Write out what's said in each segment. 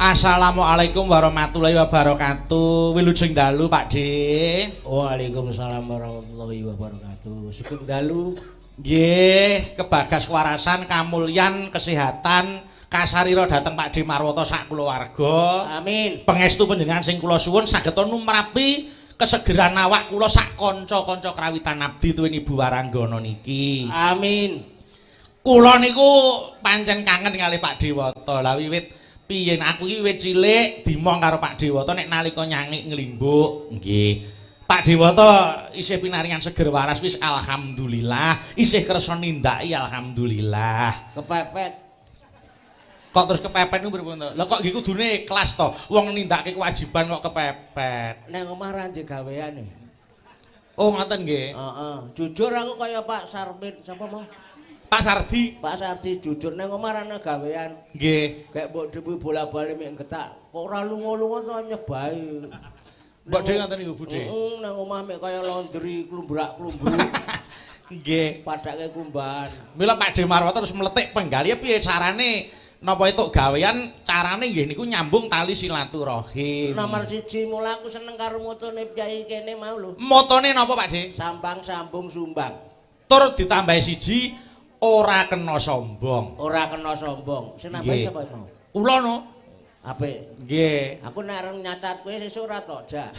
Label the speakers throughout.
Speaker 1: Assalamualaikum warahmatullahi wabarakatuh. Wilujeng dalu, Pakde.
Speaker 2: Waalaikumsalam warahmatullahi wabarakatuh. Sugeng dalu.
Speaker 1: Nggih, kebagas kewarasan, kamulyan, kesehatan, kasarira dhateng Pakde Marwata sak kulawarga.
Speaker 2: Amin.
Speaker 1: Pangestu panjenengan sing kula suwun saged numrapi kesegeran awak kula sak kanca-kanca krawitan abdi tuwin Ibu Waranggana niki.
Speaker 2: Amin.
Speaker 1: Kula niku pancen kangen kalih Pak Dewata. Lah wiwit piye aku iki wit cilik dimong karo Pak Dewata nek nalika nyangik nglimbuk nggih Pak Dewata isih pinaringan seger waras wis alhamdulillah isih kersa nindaki alhamdulillah
Speaker 2: Kepepet
Speaker 1: kok terus kepepet niku pripun to lha kok nggih kudune ikhlas to wong nindakake kewajiban kok kepepet
Speaker 2: nang omah ra nje gaweane
Speaker 1: oh ngoten nggih
Speaker 2: heeh jujur aku kaya Pak Sarmin sapa mau
Speaker 1: Pak Sardi.
Speaker 2: Pak Sardi jujur nang omah ana gawean.
Speaker 1: Nggih.
Speaker 2: Kayak mbok dhewe bola-bali mek getak. Kok ora lunga-lunga to nyebahi.
Speaker 1: Mbok dhewe ngoten niku, Budhe.
Speaker 2: Heeh, nang omah mek kaya laundry klumbrak-klumbruk.
Speaker 1: Nggih.
Speaker 2: Padake kumban.
Speaker 1: Mila Pak De Marwata terus meletik penggali piye carane napa entuk gawean carane nggih niku nyambung tali silaturahim.
Speaker 2: Nomor 1 mula aku seneng karo motone Kyai kene mau lho.
Speaker 1: Motone napa Pak De?
Speaker 2: Sambang sambung sumbang.
Speaker 1: Tur ditambahi siji ora kena sombong.
Speaker 2: Ora kena sombong. Sing nambahi sapa mau?
Speaker 1: Kula no.
Speaker 2: Apik.
Speaker 1: Nggih.
Speaker 2: Aku nek areng nyacat kowe sesuk ora tok jak.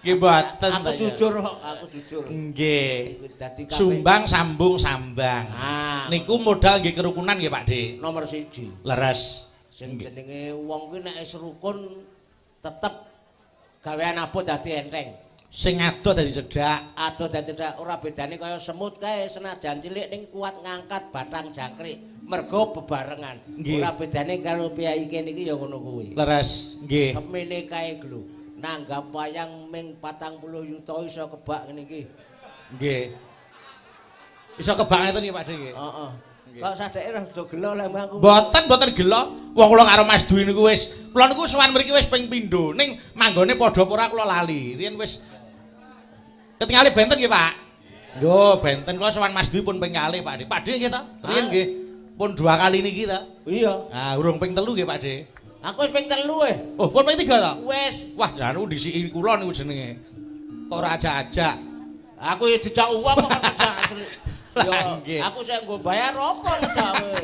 Speaker 1: Nggih mboten.
Speaker 2: Aku jujur kok, aku jujur.
Speaker 1: Nggih.
Speaker 2: Dadi kabeh
Speaker 1: Sumbang sambung sambang.
Speaker 2: Ah,
Speaker 1: niku modal nggih kerukunan nggih Pak De.
Speaker 2: nomor 1.
Speaker 1: Leres.
Speaker 2: Sing jenenge wong kuwi nek wis rukun tetep gawean abot dadi enteng.
Speaker 1: Sing ado dadi cedhak.
Speaker 2: Ado dadi cedhak ora bedane kaya semut kae senajan cilik ning kuat ngangkat batang jangkrik. Mergo bebarengan.
Speaker 1: Nggih.
Speaker 2: Ora bedane karo piyai kene iki ya ngono kuwi.
Speaker 1: Leres. Nggih.
Speaker 2: Semene kae glo. Nanggap wayang ming 40 yuta iso kebak ngene iki.
Speaker 1: Nggih. Iso kebak ngeten iki Pak De nggih.
Speaker 2: Heeh. Kok sadeke ora do gelo lek aku.
Speaker 1: Mboten gelo. Wong kula karo Mas Dwi niku wis kula niku sowan mriki wis ping pindho. Ning manggone padha apa ora kula lali. Riyen wis ketingali benten nggih, Pak. Yo, benten kula sowan Mas Dwi pun ping kalih, Pak De. Pak De nggih to? Riyen nggih pun 2 kali niki to.
Speaker 2: Iya.
Speaker 1: Ah, urung ping 3 nggih, Pak De.
Speaker 2: Aku wis ping 3
Speaker 1: Oh, pun ping 3 to?
Speaker 2: Wis.
Speaker 1: Wah, jane disiki kula niku jenenge. Kok ora ajak-ajak.
Speaker 2: Aku ya dijak uang kok dijak asli.
Speaker 1: Lah, nggih.
Speaker 2: Yo, aku sing nggo bayar apa ngejak kowe.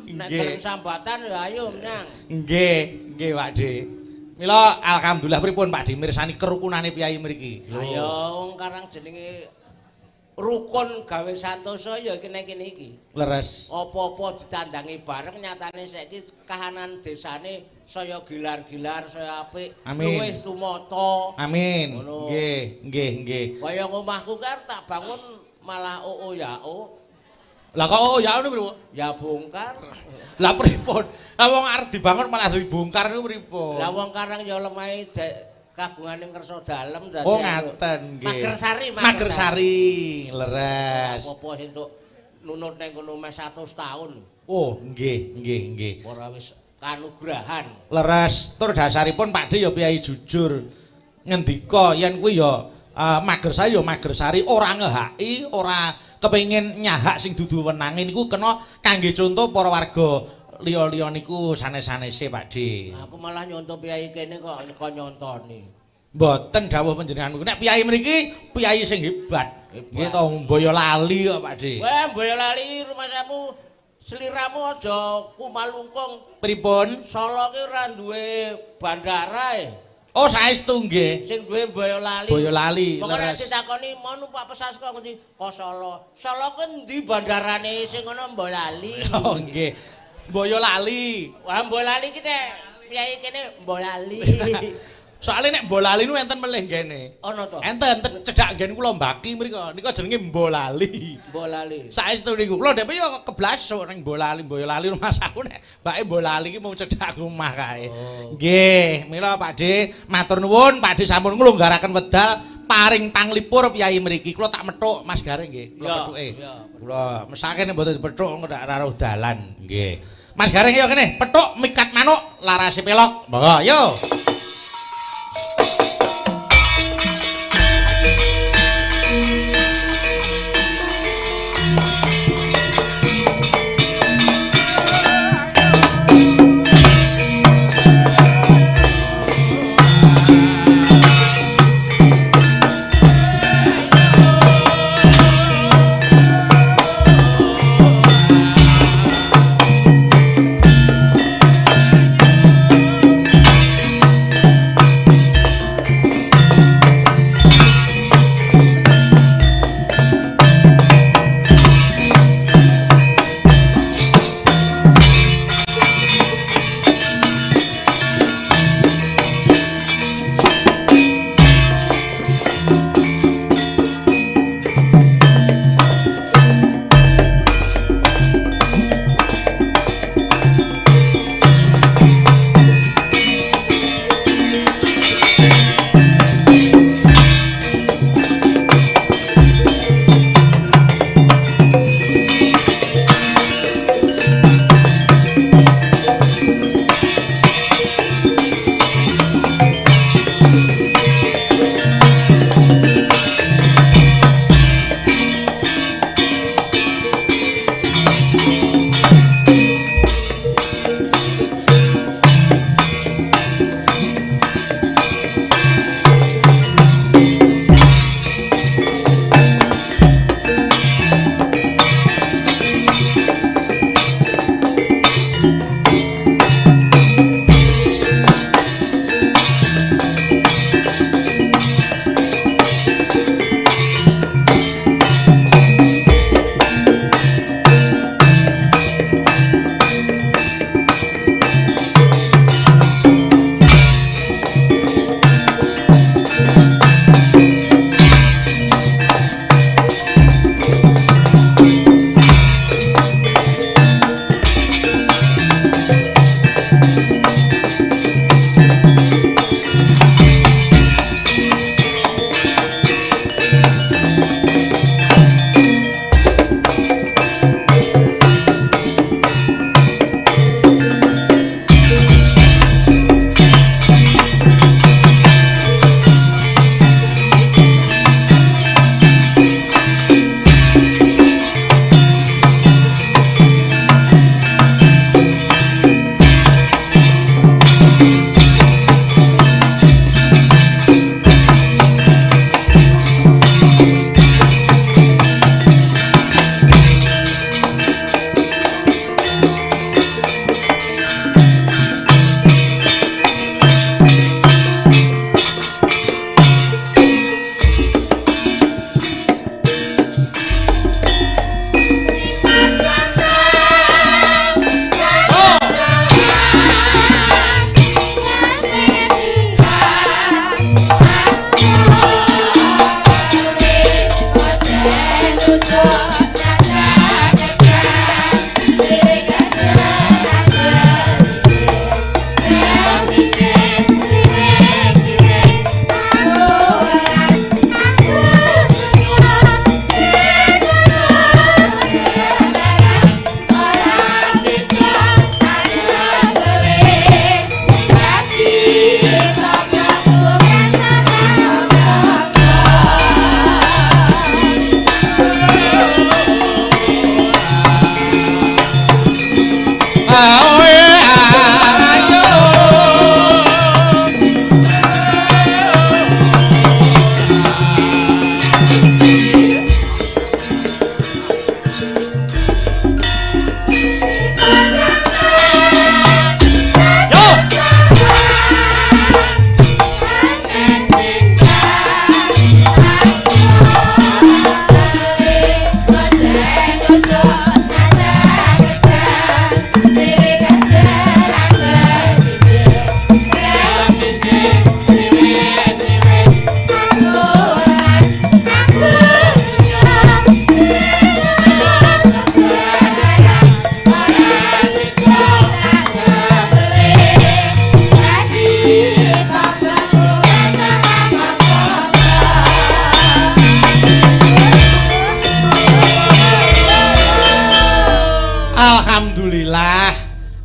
Speaker 2: Nek
Speaker 1: Nggih.
Speaker 2: gelem sambatan ya ayo menyang.
Speaker 1: Nggih, nggih Pak De. Mila alhamdulillah pripun Pak De mirsani kerukunane piyai mriki.
Speaker 2: Ayo wong karang jenenge rukun gawe santosa ya kene-kene iki.
Speaker 1: Leres.
Speaker 2: Apa-apa ditandangi bareng nyatane saiki kahanan desane saya gilar-gilar saya apik.
Speaker 1: Amin.
Speaker 2: Luwih tumata.
Speaker 1: Amin.
Speaker 2: Ngono.
Speaker 1: Nggih, nggih, nggih.
Speaker 2: Kaya ngomahku kan tak bangun malah ya
Speaker 1: Lah kok ya ngono pripun?
Speaker 2: ya bongkar.
Speaker 1: Lah pripun? Lah wong arep dibangun malah dibongkar niku pripun?
Speaker 2: Lah wong karang ya lemahe kagunganing kersa dalem dadi.
Speaker 1: Oh ngaten nggih.
Speaker 2: Magersari,
Speaker 1: Magersari. Leres.
Speaker 2: Apa sing entuk nunut ning kono mes 100 taun.
Speaker 1: Oh, nggih, nggih, nggih.
Speaker 2: Ora wis kanugrahan.
Speaker 1: Leres. Tur dasaripun Pak De ya piyai jujur. Ngendika yen kuwi ya Magersari ya Magersari ora ngehaki, ora kepengin nyahak sing dudu wenange niku kena kangge conto para warga liya-liya niku sanes-sanese Pak De.
Speaker 2: Aku malah nyonto piyai kene kok nyontoni.
Speaker 1: Mboten dawuh panjenengan niku. Nek piyai mriki piyai sing hebat. Nggih to Boyolali kok Pak De.
Speaker 2: Wah, Boyolali rumah samu seliramu aja kumalungkung.
Speaker 1: Pripun?
Speaker 2: Solo ki ora duwe bandara
Speaker 1: Oh saestu nggih.
Speaker 2: sing duwe Boyolali.
Speaker 1: Boyolali
Speaker 2: Pokoke nek
Speaker 1: leres.
Speaker 2: ditakoni mau Pak Pesas kok ngendi? Kok Solo. Solo ku endi bandarane sing ngono Boyolali.
Speaker 1: Oh nggih. Boyolali.
Speaker 2: Wah, Boyolali ki nek piyai kene Boyolali.
Speaker 1: Soale nek Bolali nu enten melih kene.
Speaker 2: Ono to?
Speaker 1: Enten cedhak nggen kula Mbaki mriko. Nika jenenge Bolali.
Speaker 2: Boyolali.
Speaker 1: Saestu niku. Kula dhewe yo keblasuk ning Boyolali rumah saku nek mbake Bolali ki mung cedhak omah kae. Nggih, mila Pak De matur nuwun Pak De sampun nglonggaraken wedal paring panglipur piyai mriki. Kula tak methuk Mas Gareng nggih. Kula methuke. Kula mesake nek mboten dipethuk engko ndak raruh dalan. Nggih. Mas Gareng yo kene, pethuk mikat manuk larase pelok. Monggo, yo.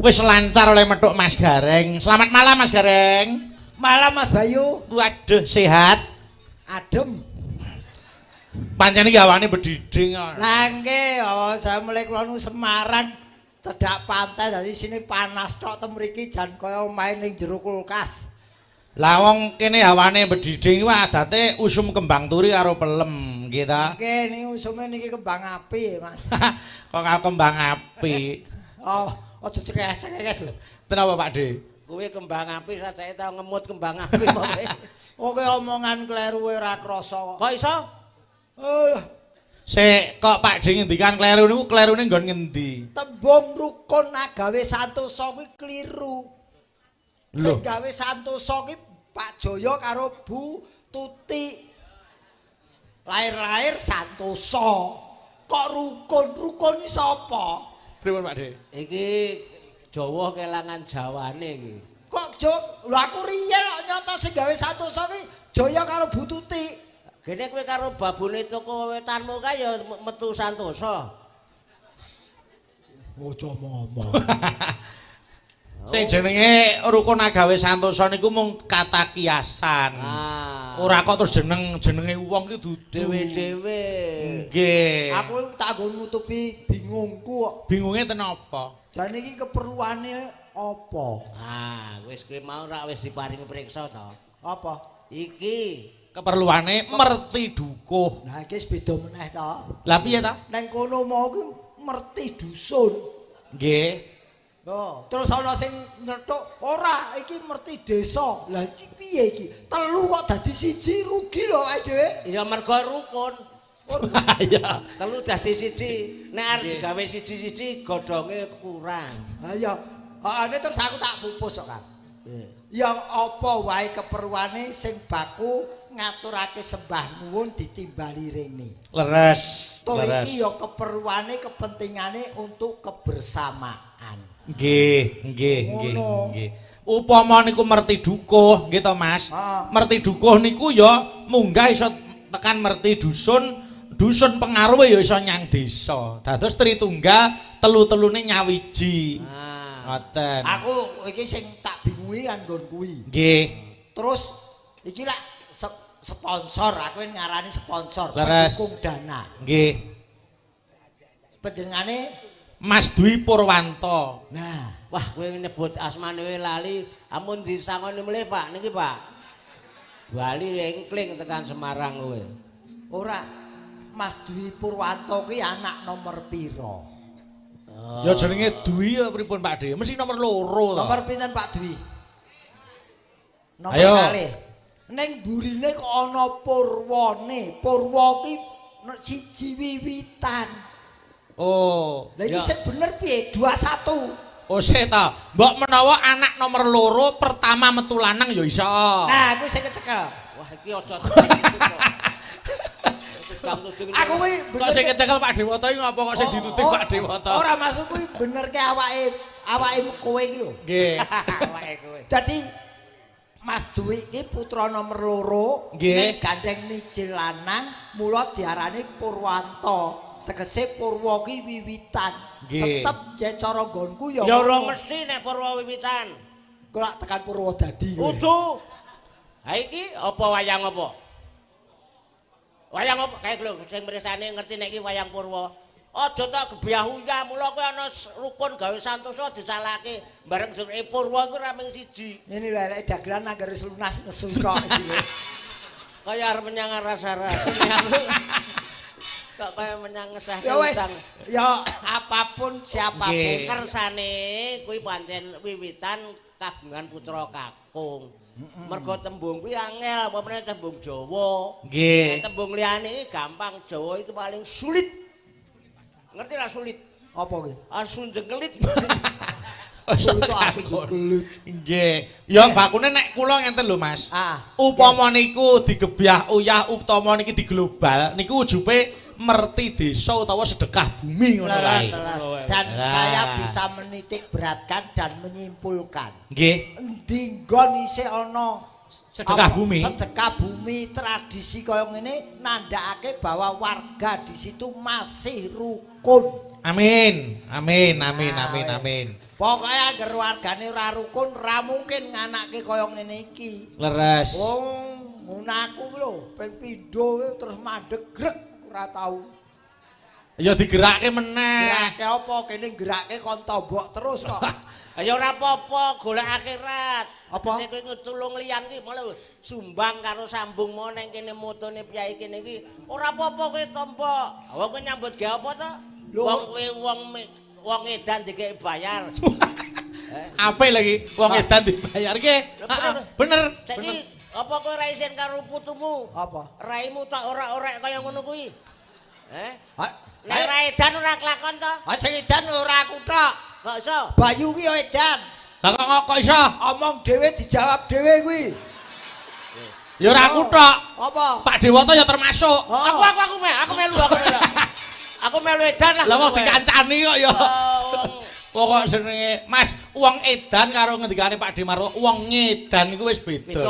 Speaker 1: wis lancar oleh metuk Mas Gareng. Selamat malam Mas Gareng.
Speaker 3: Malam Mas Bayu.
Speaker 1: Waduh, sehat.
Speaker 3: Adem.
Speaker 1: Pancen iki awane bedhidhing.
Speaker 3: Lah nggih, saya mulai kula nu Semarang cedhak pantai dadi sini panas tok tem mriki jan kaya main ning jero kulkas.
Speaker 1: Lah wong kene hawane bedhidhing iku adate usum kembang turi karo pelem, nggih ta?
Speaker 3: Nggih, niki usume niki kembang api, Mas.
Speaker 1: Kok kembang api.
Speaker 3: Oh, aja cekes-cekes lho.
Speaker 1: Kenapa Pak De?
Speaker 2: Kuwi kembang api sajake tau ngemut kembang api kok.
Speaker 3: Oke omongan kleru ora krasa kok.
Speaker 2: Kok iso?
Speaker 3: Oh,
Speaker 1: Sik kok Pak De ngendikan kleru niku klerune nggon ngendi?
Speaker 3: tembung rukun agawe santosa kuwi kliru.
Speaker 1: Lho.
Speaker 3: Sing gawe santosa ki Pak Jaya karo Bu Tuti. Lahir-lahir santosa. Kok rukun iki sapa?
Speaker 1: Pripun Pak De?
Speaker 2: Iki Jawa kelangan Jawane iki.
Speaker 3: Kok Jo, lho aku riyen kok nyata sing gawe santosa ki Jaya karo Bu Tuti.
Speaker 2: Gene kowe karo babune toko wetanmu kae ya metu santosa.
Speaker 3: Ojo ngomong.
Speaker 1: Sing jenenge rukun agawe santosa niku mung kata kiasan. Ora kok terus jenenge wong ki dudu
Speaker 2: Dewe-dewe.
Speaker 1: Nggih.
Speaker 3: Aku tak nggon nutupi bingungku kok.
Speaker 1: Bingunge ten apa?
Speaker 3: Jane iki keperluane apa?
Speaker 2: Wis kowe mau rak wis diparingi priksa to.
Speaker 3: Apa?
Speaker 2: Iki
Speaker 1: Keperluane merti dukuh.
Speaker 3: Nah iki wis beda meneh to.
Speaker 1: Lah piye ta?
Speaker 3: Neng kono mau ki merti dusun.
Speaker 1: Nggih.
Speaker 3: Loh, terus ana sing nyetuk ora iki merti desa. Lah iki piye iki? Telu kok dadi siji rugi lho awake dhewe.
Speaker 2: ya mergo rukun.
Speaker 1: Ya.
Speaker 2: Telu dadi siji. Nek arep digawe siji-siji godhonge kurang.
Speaker 3: Ha ya. Heeh terus aku tak pupus kok kan. Ya apa wae keperluane sing baku ngaturake sembah nuwun ditimbali rene.
Speaker 1: Leres.
Speaker 3: Tur
Speaker 1: Leres.
Speaker 3: iki ya keperluane kepentingane untuk kebersamaan.
Speaker 1: Nggih, nggih, nggih,
Speaker 3: Ngono.
Speaker 1: nggih. Upama niku merti dukuh, nggih to Mas.
Speaker 3: Ah.
Speaker 1: Merti dukuh niku ya munggah iso tekan merti dusun, dusun pengaruhe ya iso nyang desa. Dados Tritunggal telu-telune nyawiji. Ngoten.
Speaker 3: Aku iki sing tak bingungi kan nggon kuwi.
Speaker 1: Nggih.
Speaker 3: Terus iki lak sponsor, aku ngarani sponsor,
Speaker 1: Leres.
Speaker 3: pendukung dana.
Speaker 1: Nggih.
Speaker 3: Panjenengane
Speaker 1: Mas Dwi Purwanto.
Speaker 3: nah,
Speaker 2: Wah, kowe nyebut asmane wae lali, amun disangoni mulih Pak niki Pak. Bali engkling tekan Semarang kowe.
Speaker 3: ora Mas Dwi Purwanto ki anak nomor piro?
Speaker 1: Ya jenenge Dwi ya pripun Pak De? Mesti nomor 2 to.
Speaker 3: Nomor pinten Pak Dwi? Nomor
Speaker 1: Ayo.
Speaker 3: kalih. Ning burine kok ana purwane. Purwa ki siji wiwitan.
Speaker 1: Oh.
Speaker 3: Lah iki
Speaker 2: Ya.
Speaker 3: sing bener piye? 21.
Speaker 1: Oh sik ta. Mbok menawa anak nomor 2 pertama metu lanang ya iso.
Speaker 3: Nah, kuwi sing kecekel.
Speaker 2: Wah, iki aja tekan.
Speaker 3: Aku kuwi
Speaker 1: Kok sing kecekel Pak Dewata iki ngapa kok sing ditutik Pak Dewata?
Speaker 3: Ora maksud kuwi benerke awake kowe iki lho.
Speaker 1: Nggih.
Speaker 2: awake kowe.
Speaker 3: Dadi Mas Dwi iki putra nomor 2
Speaker 1: Nggih.
Speaker 3: nek gandeng mijil lanang mula diarani Purwanto. Tegese Purwa ki wiwitan.
Speaker 1: Nggih.
Speaker 3: Tetep yen cara nggonku ya
Speaker 2: Ya ora
Speaker 3: ngono.
Speaker 2: mesti nek Purwa wiwitan.
Speaker 3: Kok tekan Purwodadi. kowe.
Speaker 2: Kudu. Ha iki apa wayang apa? Wayang apa kae lho sing mirsani ngerti nek iki wayang Purwa. Aja tak gebyah uyah mula kowe ana rukun gawe santosa disalahke bareng jenenge Purwa iku ora mung siji.
Speaker 3: Ini lho lek dagelan anggar wis lunas nesu kok iki.
Speaker 2: Kaya arep menyang rasa-rasa. Kok kaya menyang ngesahke
Speaker 3: Ya wis,
Speaker 2: utang.
Speaker 3: ya apapun siapapun
Speaker 1: Nggih.
Speaker 2: Kersane kuwi pancen wiwitan kagungan putra kakung. Mergo tembung kuwi angel, apa meneh tembung Jawa.
Speaker 1: Nggih.
Speaker 2: Nek tembung liyane gampang, Jawa iki paling sulit. Ngerti lah sulit?
Speaker 3: apa kuwi?
Speaker 2: Asun jengkelit.
Speaker 3: Kuwi kok asu gelut.
Speaker 1: Nggih. Ya bakune nek kula ngenten lho Mas.
Speaker 3: Ah.
Speaker 1: Upama niku digebyah uyah utama niki diglobal niku ujube merti desa utawa sedekah bumi ngono wae.
Speaker 3: Dan
Speaker 1: Lah.
Speaker 3: saya bisa menitik beratkan dan menyimpulkan.
Speaker 1: Nggih.
Speaker 3: Endi nggon isih ana
Speaker 1: Sedekah
Speaker 3: apa,
Speaker 1: bumi.
Speaker 3: Sedekah bumi tradisi kaya ngene nandhakake bahwa warga di situ masih rukun.
Speaker 1: Amin. Amin, amin,
Speaker 3: Nah,
Speaker 1: amin,
Speaker 3: weh.
Speaker 1: amin.
Speaker 3: Pokoke angger wargane ora rukun, ora mungkin nganake kaya ngene iki.
Speaker 1: Leres.
Speaker 3: Ngono aku ku lho, ping pindho terus mandeg grek ora tau.
Speaker 1: Ya digerakke meneh.
Speaker 3: Gerake apa kene gerake kon tombok terus kok.
Speaker 2: Ya ora apa-apa, golek akhirat.
Speaker 3: Apa?
Speaker 2: Nek kowe ngetulung liyan ki malah sumbang karo sambung mau ning kene motone piyai kene iki. Ora apa-apa kowe tampa. Wong kowe nyambut gawe apa to? Wong kowe wong edan dikek bayar.
Speaker 1: Apik lagi wong edan dibayar ki. Bener.
Speaker 2: Saiki apa kowe ra isin karo putumu?
Speaker 3: Apa?
Speaker 2: Raimu tak ora-orek kaya ngono kuwi. Nek
Speaker 3: Ha,
Speaker 2: ra edan ora kelakon to?
Speaker 3: ha sing edan ora aku tok.
Speaker 2: Kok iso?
Speaker 3: Bayu ki yo edan.
Speaker 1: Lah kok iso?
Speaker 3: Omong dhewe dijawab dhewe kuwi.
Speaker 1: Ya ora aku tok.
Speaker 3: Apa?
Speaker 1: Pak Dewata ya termasuk.
Speaker 2: Aku melu. Aku melu edan lah.
Speaker 1: Lah kok dikancani kok ya.
Speaker 2: Wong
Speaker 1: Pokok jenenge Mas, wong edan karo ngendikane Pak Demarwo, wong ngedan iku wis beda.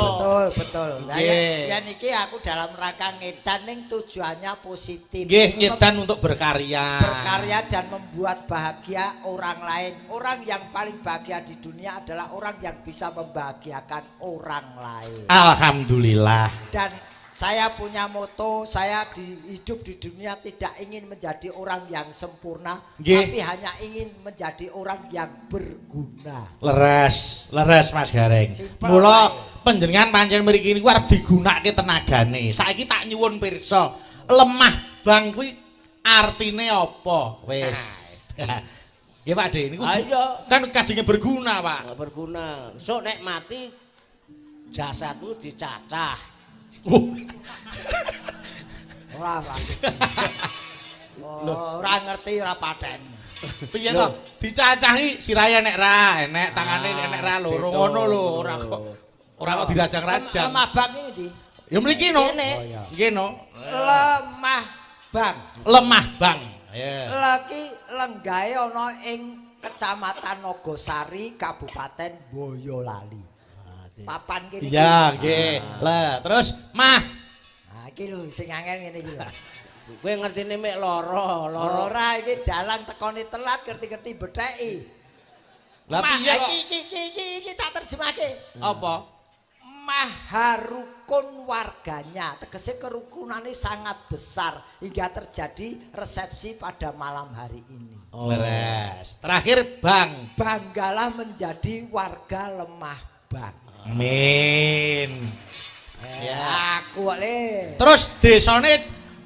Speaker 3: Betul. Lah
Speaker 1: Nggih.
Speaker 3: ya niki aku dalam rangka ngedan ning tujuannya positif.
Speaker 1: Nggih, ngedan untuk berkarya.
Speaker 3: Berkarya dan membuat bahagia orang lain. Orang yang paling bahagia di dunia adalah orang yang bisa membahagiakan orang lain.
Speaker 1: Alhamdulillah.
Speaker 3: Dan saya punya moto, saya hidup di dunia tidak ingin menjadi orang yang sempurna,
Speaker 1: Nggih.
Speaker 3: tapi hanya ingin menjadi orang yang berguna.
Speaker 1: Leres Mas Gareng.
Speaker 3: Simpel
Speaker 1: Mula
Speaker 3: wae.
Speaker 1: panjenengan pancen mriki niku arep digunakake tenagane. Saiki tak nyuwun pirsa, lemah bang kuwi artine apa? Wis. Nggih Pak De, niku
Speaker 2: Ayo.
Speaker 1: kan kajenge berguna, Pak.
Speaker 2: berguna. Sok nek mati jasadmu dicacah.
Speaker 3: Ora ngerti ora paten.
Speaker 1: Piye to? Dicacahi sirahe nek ra, enek tangane enek ra loro ngono lho, ora kok dirajang-rajang.
Speaker 3: Lemah bang iki ndi?
Speaker 1: Ya mriki no.
Speaker 2: Kene.
Speaker 1: Nggih no.
Speaker 3: Lemah bang.
Speaker 1: Lemah bang. Ya.
Speaker 3: Lagi lenggahe ana ing Kecamatan Nogosari, Kabupaten Boyolali. Papan kene.
Speaker 1: Iya, nggih. Lah, terus Mah.
Speaker 3: Nah, iki lho sing angel ngene iki lho.
Speaker 2: Kowe ngertine mek lara.
Speaker 3: Ora iki dalang tekone telat ngerti-ngerti betheki.
Speaker 1: Lah piye kok?
Speaker 3: Iki tak terjemahke.
Speaker 1: Apa?
Speaker 3: Maha rukun warganya, tegese kerukunannya sangat besar hingga terjadi resepsi pada malam hari ini.
Speaker 1: Beres. Terakhir Bang.
Speaker 3: Banggalah menjadi warga lemah bang.
Speaker 1: Amin.
Speaker 3: Ya, aku kok le.
Speaker 1: Terus desane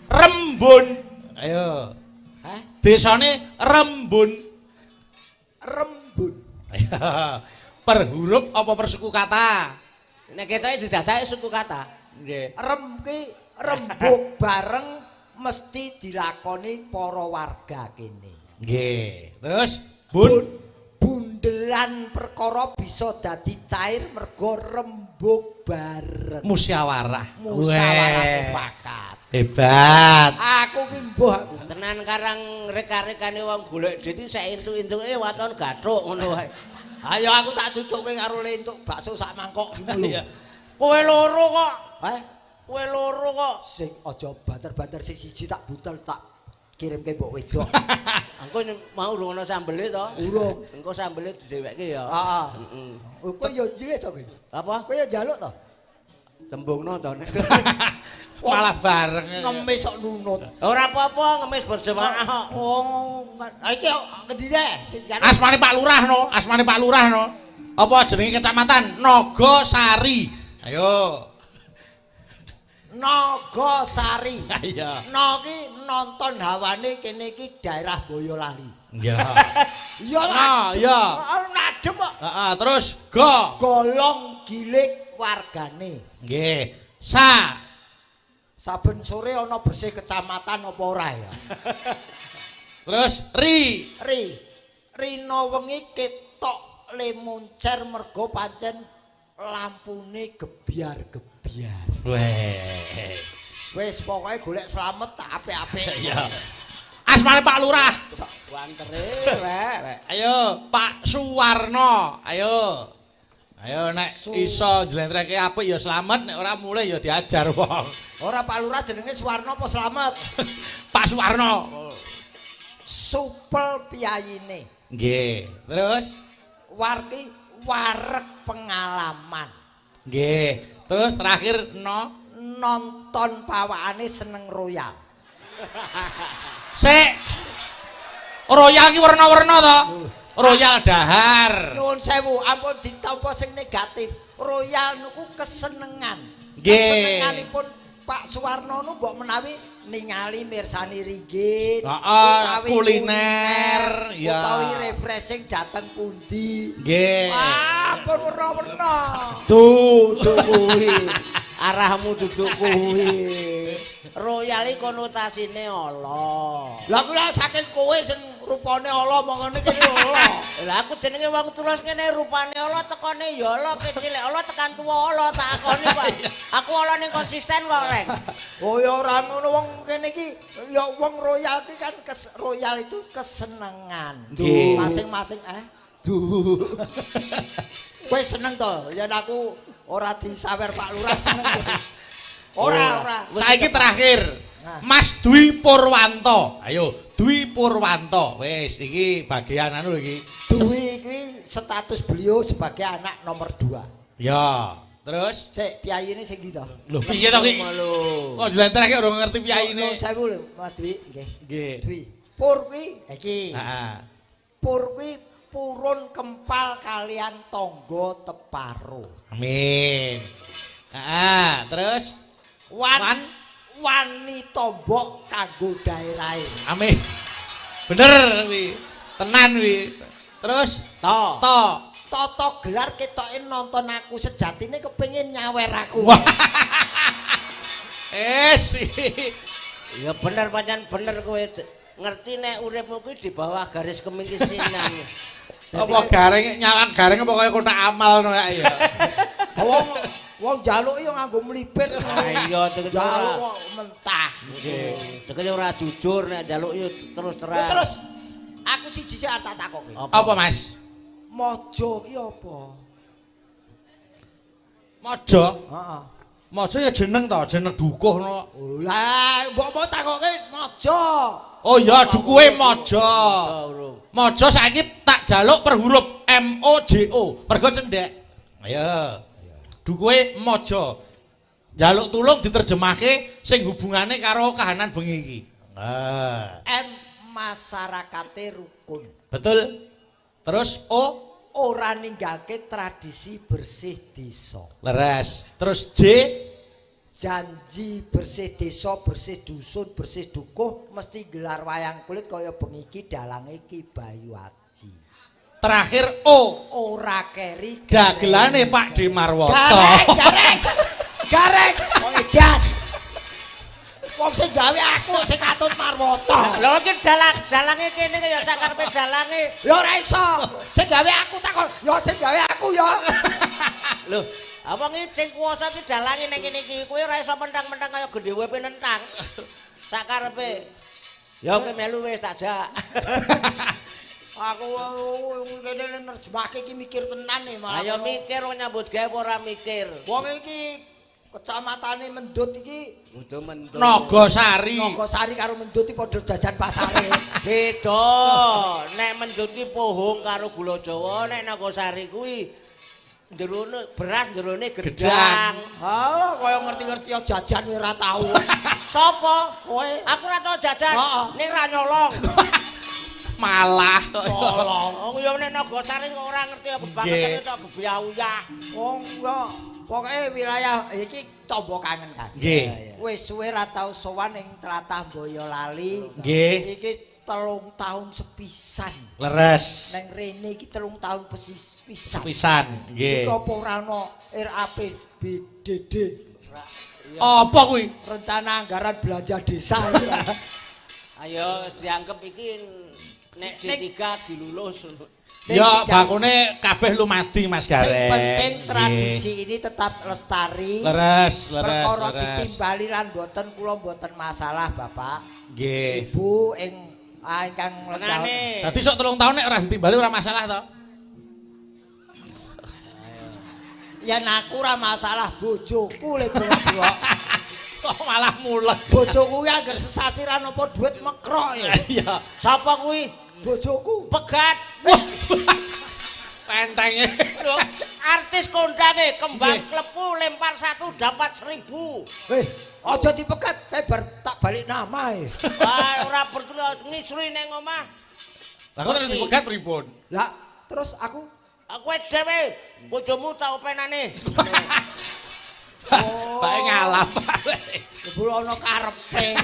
Speaker 1: Rembun. Ayo.
Speaker 3: Hah?
Speaker 1: Desane Rembun.
Speaker 3: Rembun.
Speaker 1: Ayo. Per huruf apa per suku kata?
Speaker 2: Nek ketoke didadake suku kata.
Speaker 1: Nggih.
Speaker 3: Rem ki rembug bareng mesti dilakoni para warga kene.
Speaker 1: Nggih. Terus Bun.
Speaker 3: Bundelan perkara bisa dadi cair mergo rembug bareng.
Speaker 1: Musyawarah.
Speaker 3: Musyawarah
Speaker 1: Weh.
Speaker 3: mufakat.
Speaker 1: Hebat.
Speaker 3: Aku ki mbuh aku.
Speaker 2: Tenan karang rek-rekane wong golek duit sak entuk-entuke waton gathuk ngono wae.
Speaker 3: Ayo aku tak cucuke karo lentuk bakso sak mangkok ngono lho.
Speaker 2: Kowe loro kok.
Speaker 3: Kowe
Speaker 2: loro kok.
Speaker 3: sing aja banter-banter sing siji tak butel tak kirimke mbok wedok.
Speaker 2: Engko mau urung ana sambele to?
Speaker 3: Urung.
Speaker 2: Engko sambele didheweke ya.
Speaker 3: Heeh.
Speaker 2: Heeh.
Speaker 3: Kowe yo jilih to kowe.
Speaker 2: Apa?
Speaker 3: Kowe yo njaluk to?
Speaker 2: Tembungno to.
Speaker 1: Malah bareng.
Speaker 3: Ngemis kok nunut.
Speaker 2: Ora apa-apa ngemis berjemaah kok.
Speaker 3: Oh, iki ngendine sing jane.
Speaker 1: Asmane Pak Lurah no, asmane Pak Lurah no. Apa jenenge kecamatan? Nogosari. Ayo.
Speaker 3: Nogosari.
Speaker 1: Iya.
Speaker 3: No ki nonton hawane kene iki daerah Boyolali.
Speaker 1: Iya.
Speaker 3: Iya
Speaker 1: Nah, iya.
Speaker 3: Nadem kok.
Speaker 1: Heeh, terus go.
Speaker 3: Golong gilik wargane.
Speaker 1: Nggih. Sa.
Speaker 3: Saben sore ana bersih kecamatan apa ora ya?
Speaker 1: Terus ri.
Speaker 3: Rino wengi ketok lemoncer mergo pancen lampune gebyar-gebyar.
Speaker 1: Weh.
Speaker 3: Wis pokoke golek slamet tak apik-apik.
Speaker 1: Iya. Asmane Pak Lurah.
Speaker 2: Wantere rek.
Speaker 1: Ayo Pak Suwarno. Ayo. Ayo nek iso jlentreke apik ya slamet, nek ora mulai ya diajar wong.
Speaker 3: Ora Pak Lurah jenenge Suwarno apa Slamet?
Speaker 1: Pak Suwarno.
Speaker 3: Supel piyayine.
Speaker 1: Nggih. Terus
Speaker 3: warki wareg pengalaman.
Speaker 1: Nggih. Terus terakhir no
Speaker 3: Nonton pawakane seneng royal.
Speaker 1: Sik. Royal ki warna-warna to. Royal dahar.
Speaker 3: Nuwun sewu, ampun ditampa sing negatif. Royal niku kesenengan.
Speaker 1: Nggih.
Speaker 3: Kesenenganipun Pak Suwarno nu mbok menawi ningali mirsani ringgit,
Speaker 1: Heeh, kuliner, ya.
Speaker 3: utawi refreshing dateng pundi.
Speaker 1: Nggih.
Speaker 3: Ampun werna-werna.
Speaker 2: Kuwi. Arahmu duduk kuwi. Royal iki konotasine ala.
Speaker 3: Lah kula saking kowe sing rupane ala mongone kene ala.
Speaker 2: Lah aku jenenge wong tulus ngene rupane ala tekone ya ala kecil ala tekan tuwa ala tak akoni kok. Aku ala ning konsisten kok rek.
Speaker 3: Oh ya ora ngono wong kene iki ya wong royal iki kan royal itu kesenengan.
Speaker 1: Nggih.
Speaker 3: Masing-masing Kowe seneng to? Ya aku ora disawer Pak Lurah seneng. Ora.
Speaker 1: Saiki terakhir. Mas Dwi Purwanto. Ayo, Dwi Purwanto. Wis iki bagian anu iki.
Speaker 3: Dwi kuwi status beliau sebagai anak nomor 2.
Speaker 1: Ya, terus
Speaker 3: Sik piyayine sing ndi to?
Speaker 1: lho piye to iki? Kok dilentrehke ora ngerti piyayine.
Speaker 3: Nuwun sewu lho Mas Dwi, nggih.
Speaker 1: Nggih.
Speaker 3: Dwi. Pur kuwi iki.
Speaker 1: Heeh.
Speaker 3: Pur kuwi purun kempal kalian tangga teparo.
Speaker 1: Amin. Terus
Speaker 3: Wani tombok kanggo daerahe.
Speaker 1: amin. Bener kuwi. Tenan kuwi. Terus to.
Speaker 3: Toto gelar ketoke nonton aku sejatine kepengin nyawer aku.
Speaker 1: Wah.
Speaker 2: Ya bener pancen bener kowe ngerti nek uripmu kuwi di bawah garis kemiskinan.
Speaker 1: Apa garing nyalan garing apa kaya kotak amal ngono ya.
Speaker 3: Wong njaluk yo nganggo mlipit.
Speaker 2: Iya tegese
Speaker 3: Njaluk
Speaker 2: ora.
Speaker 3: kok mentah.
Speaker 2: Nggih. Tegese ora jujur nek njaluk yo terus terang.
Speaker 3: Terus aku siji sik tak takoki.
Speaker 1: Apa Mas?
Speaker 3: Mojo ki apa?
Speaker 1: Mojo.
Speaker 3: Heeh.
Speaker 1: Mojo ya jeneng to, jeneng dukuh no.
Speaker 3: Lah, mbok mau takoke mojo.
Speaker 1: Oh iya, dukuhe Mojo.
Speaker 2: Urung.
Speaker 1: Mojo saiki tak jaluk per huruf M O J O. Mergo cendhek. Ayo. Dukuhe Mojo. Jaluk tulung diterjemahke sing hubungane karo kahanan bengi iki.
Speaker 3: M masyarakate rukun.
Speaker 1: Betul. Terus O
Speaker 3: Ora ninggalke tradisi bersih desa.
Speaker 1: leres. Terus J
Speaker 3: Janji bersih desa, bersih dusun, bersih dukuh mesti gelar wayang kulit kaya bengi iki dalange Ki Bayu Aji.
Speaker 1: terakhir O
Speaker 3: Ora keri
Speaker 1: dagelane Pak D Marwoto.
Speaker 3: Gareng. Wong edan. Wong sing gawe aku sing katut Marwoto.
Speaker 2: Lho iki dalange kene kaya sak karepe dalange.
Speaker 3: Ya ora iso. Sing gawe aku takon, ya sing gawe aku ya.
Speaker 2: Lho, apa iki sing kuwasa iki dalange nek kene iki kowe ora iso mentang-mentang kaya gendhewe penentang. Sak karepe. Ya kowe melu wis tak jak.
Speaker 3: Aku kene nerjemahke iki mikir tenan nih malah.
Speaker 2: Ayo mikir wong nyambut gawe ora mikir.
Speaker 3: Wong iki kecamatane Mendut iki
Speaker 2: Udah mendung.
Speaker 1: Nogosari.
Speaker 3: Nogosari karo Mendut iki padha dajan pasare.
Speaker 2: Beda. Nek Mendut ki pohong karo gula Jawa, nek Nogosari kuwi jerone beras, jerone gedang.
Speaker 3: Halo kaya ngerti-ngerti ya jajan ora tau.
Speaker 2: Sopo?
Speaker 3: Kowe
Speaker 2: Aku ora tau jajan.
Speaker 3: Heeh.
Speaker 2: Ning ra nyolong.
Speaker 1: Malah.
Speaker 3: tolong.
Speaker 2: Wong ya nek Nogosari kok ora ngerti apa banget tok gebyah-uyah.
Speaker 3: Wong yo pokoke wilayah iki tombo kangen kan.
Speaker 1: Nggih.
Speaker 3: Wis suwe ra tau sowan ning tlatah Boyolali.
Speaker 1: Nggih.
Speaker 3: Iki 3 tahun sepisan.
Speaker 1: Leres.
Speaker 3: Neng rene iki 3 tahun pisan.
Speaker 1: Pisan. Nggih.
Speaker 3: Iki apa ora ana RAPBDD?
Speaker 1: Apa kuwi?
Speaker 3: Rencana anggaran belanja desa.
Speaker 2: Ayo dianggep iki nek D3 dilulus.
Speaker 1: Ya bakune kabeh lumadi Mas Gareng.
Speaker 3: Sing penting
Speaker 1: Nggih.
Speaker 3: tradisi ini tetap lestari.
Speaker 1: Leres.
Speaker 3: Perkara ditimbali lan boten kula boten masalah Bapak.
Speaker 1: Nggih.
Speaker 3: Ibu ingkang
Speaker 2: Tengane.
Speaker 1: Dadi sok 3 tahun nek ora ditimbali ora masalah to.
Speaker 3: yen aku ora masalah bojoku le blok.
Speaker 1: Kok malah mulek.
Speaker 3: Bojoku ya anggar sesasi ra napa duit mekrok ya.
Speaker 1: Iya.
Speaker 2: Sapa kuwi?
Speaker 3: Bojoku.
Speaker 2: Pegat.
Speaker 1: Pentenge.
Speaker 2: Lho, artis kondange kembang klepu lempar 1 dapat 1000.
Speaker 3: Aja dipegat, bar tak balik nama e.
Speaker 2: Wah, ora perlu ngisri ning omah.
Speaker 1: Lah kok terus dipegat pripun?
Speaker 3: Lah, terus aku
Speaker 2: Dhewe bojomu tak openane.
Speaker 1: Pak ngalap.
Speaker 3: jebul ana karepe.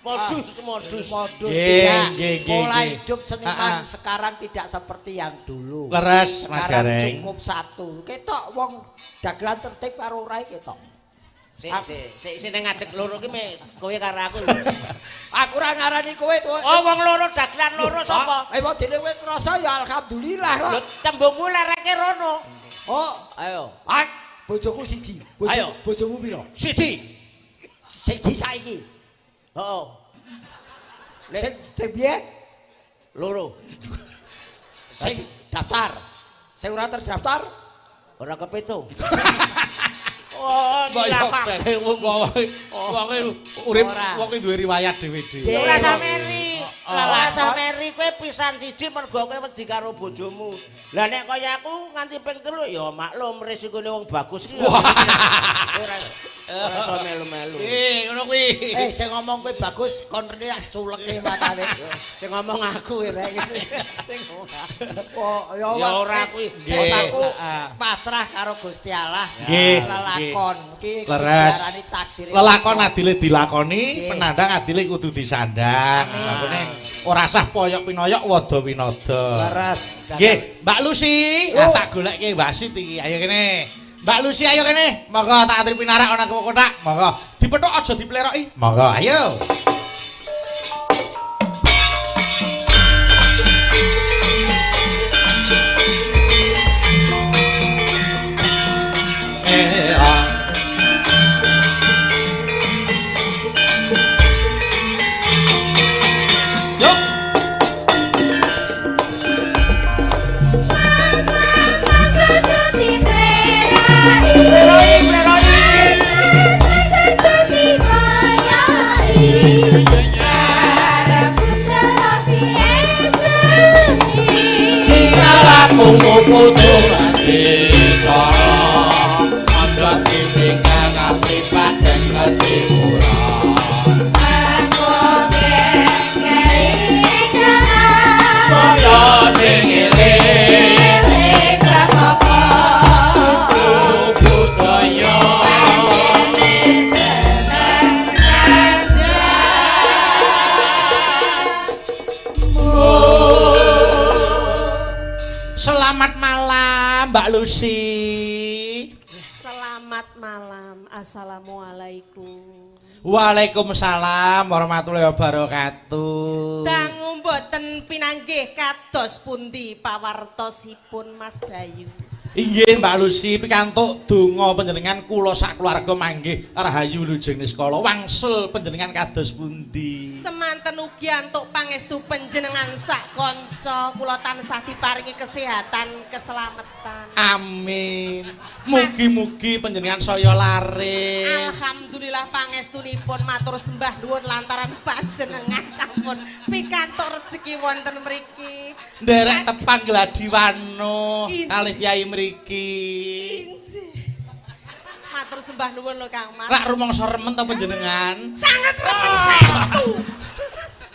Speaker 2: Modus.
Speaker 1: Nggih.
Speaker 3: Mulai hidup seniman sekarang tidak seperti yang dulu.
Speaker 1: Leres Mas
Speaker 3: Sekarang
Speaker 1: Gareng.
Speaker 3: cukup satu. Ketok wong dagelan tertib karo ora ketok.
Speaker 2: Sik ning ngajek loro ki kowe karo aku lho.
Speaker 3: Aku ora ngarani kowe to.
Speaker 2: Oh, wong loro dagelan loro sapa?
Speaker 3: Wong dene kowe krasa ya alhamdulillah kok.
Speaker 2: Lho, tembungmu lereke rono.
Speaker 3: Oh,
Speaker 2: Ayo.
Speaker 3: bojoku siji.
Speaker 2: Ayo.
Speaker 3: Bojomu piro?
Speaker 2: Siji.
Speaker 3: Siji saiki.
Speaker 2: Heeh.
Speaker 3: Sing piye?
Speaker 2: Loro.
Speaker 3: Sing daftar. Sing ora terdaftar?
Speaker 2: Ora kepitu. Oh, nyilapake
Speaker 1: Wong urip wong duwe riwayat dhewe-dhewe.
Speaker 2: Ora sameri. Lah sameri kowe pisan siji mergo kowe wedi karo bojomu. Lah nek kaya aku nganti ping 3 ya maklum resikone wong bagus ki. Ora melu-melu.
Speaker 1: Ngono kuwi.
Speaker 3: Sing ngomong kowe bagus kon rene tak culeke matane.
Speaker 2: Sing ngomong aku rek.
Speaker 3: Oh, ya
Speaker 2: ora kuwi.
Speaker 3: Sing aku pasrah karo Gusti Allah.
Speaker 1: Nggih.
Speaker 3: Lelakon iki
Speaker 1: Leres.
Speaker 3: diarani takdir.
Speaker 1: Lelakon adile dilakoni, penandang adile kudu disandang. Makane ora sah poyok pinoyok wada winada.
Speaker 3: Leres.
Speaker 1: Nggih, Mbak Lucy, tak goleke wasit iki. Ayo kene. Mbak Lucy ayo kene. Monggo tak aturi pinarak ana kotak. Monggo. Dipethuk aja dipleroki. Monggo, ayo. Selamat malam Mbak Lucy.
Speaker 4: Selamat malam. Assalamualaikum.
Speaker 1: Waalaikumsalam warahmatullahi wabarakatuh.
Speaker 4: Dangu mboten pinanggih kados pundi pawartosipun Mas Bayu.
Speaker 1: Inggih Mbak Lucy pikantuk donga panjenengan kula sak keluarga manggih rahayu lujeng niskala wangsul panjenengan kados pundi.
Speaker 4: Semanten ugi antuk pangestu panjenengan sak kanca kula tansah diparingi kesehatan keselamatan.
Speaker 1: Amin. Mugi-mugi panjenengan saya laris.
Speaker 4: Alhamdulillah pangestunipun matur sembah nuwun lantaran panjenengan sampun pikantuk rejeki wonten mriki.
Speaker 1: Nderek tepang gladiwano kalih Kyai mriki.
Speaker 4: Injih. Matur sembah nuwun lho Kang Mas.
Speaker 1: Rak rumangsa remen ta panjenengan?
Speaker 4: Sangat remen saestu.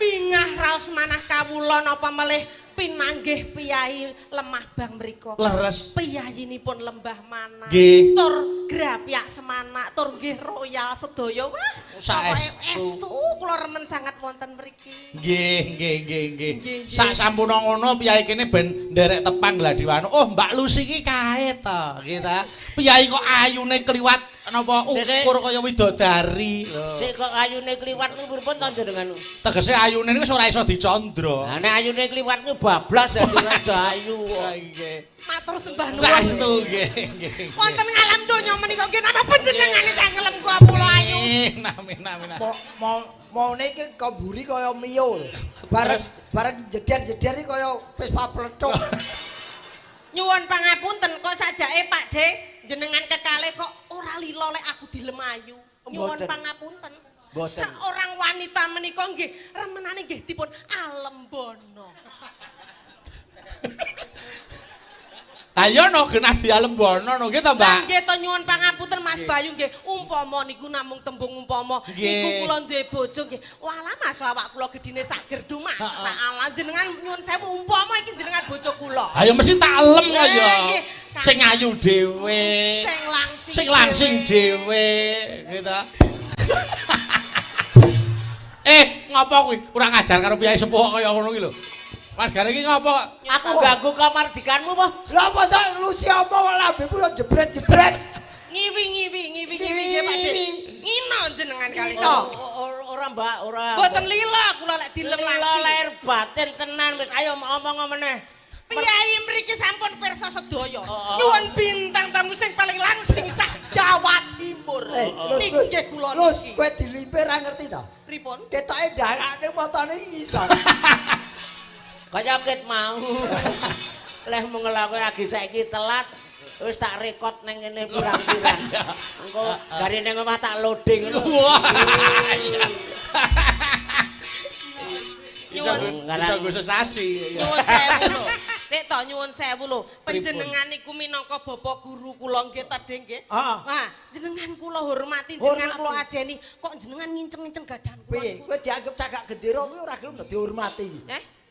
Speaker 4: Bingah raos manah kawula napa melih pinanggih piyai lemah bang mriko.
Speaker 1: Leres.
Speaker 4: Piyayinipun lembah mana.
Speaker 1: Nggih.
Speaker 4: Tur grapyak semanak, tur nggih royal sedaya. Wah, saestu kula remen sangat wonten mriki.
Speaker 1: Nggih. Sak sampuna ngono piyai kene ben nderek tepang gladiwano. Oh, Mbak Lucy iki kae ta, nggih ta. Piyai kok ayune kliwat napa ukur kaya widodari.
Speaker 2: Sik kok ayune kliwat niku pripun to jenengan?
Speaker 1: Tegese ayune niku ora iso dicandra.
Speaker 2: Lah nek ayune kliwat ku bablas dadi raja ayu.
Speaker 1: Nggih.
Speaker 4: Matur sembah nuwun.
Speaker 1: Saestu nggih.
Speaker 4: Wonten ngalam donya menika nggih napa panjenengane kangelem kula pulo ayu.
Speaker 1: Amin.
Speaker 3: Mau niki kemburi kaya miyul. Bareng jeder-jeder iki kaya Vespa peletuk.
Speaker 4: Nyuwun pangapunten kok sajake Pak De jenengan kekalih kok ora lila lek aku dilemayu. Nyuwun pangapunten. Seorang wanita menika nggih remenane nggih dipun alembono.
Speaker 1: Ayo no genah dialembono no nggih to, Mbak.
Speaker 4: Nggih to nyuwun pangapunten Mas Bayu nggih. Umpama niku namung tembung umpama niku kula duwe bojo nggih. Walah Mas awak kula gedine sak gerdu Mas. Salah jenengan nyuwun sewu umpama iki jenengan bojo kula.
Speaker 1: Ayo mesti tak elem kok ya.
Speaker 4: Nggih.
Speaker 1: Sing ayu dhewe. Sing langsing dhewe gitu. Ngopo kuwi? Kurang ajar karo piyai sepuh kaya ngono ki lho. Mas Gareng iki ngopo?
Speaker 2: Aku ganggu kamardikanmu apa?
Speaker 3: Lah masa lu siapa kok lambemu lo jebret-jebret.
Speaker 4: Ngiwi nggih Pakde. Ngino jenengan kali.
Speaker 2: Ora Mbak, ora.
Speaker 4: Mboten lila kula lek dilem
Speaker 2: Lila
Speaker 4: langsung.
Speaker 2: lahir batin tenan wis ayo omong meneh.
Speaker 4: Piyai mriki sampun pirsa sedaya. Nyuwun bintang tamu sing paling langsing sak Jawa Timur. Niku nggih kula
Speaker 3: Lus,
Speaker 4: niki.
Speaker 3: kowe dilimpe ra ngerti to?
Speaker 4: Pripun?
Speaker 3: Ketoke darane motone ngisor.
Speaker 2: Kaya ket mau. Leh mengelak kowe lagi saiki telat wis tak rekod ning kene pirang-pirang. Engko gari ning omah tak loading ngono.
Speaker 1: Wah. Bisa go sesasi.
Speaker 4: Nyuwun sewu lho. Sik to nyuwun sewu lho. Panjenengan niku minangka bapak guru kula nggih tadi nggih. Nah, jenengan kula hormati, jenengan kula ajeni. Kok jenengan nginceng-nginceng gadan kula.
Speaker 3: Piye? Kowe dianggep cagak gendera kuwi ora gelem dihormati.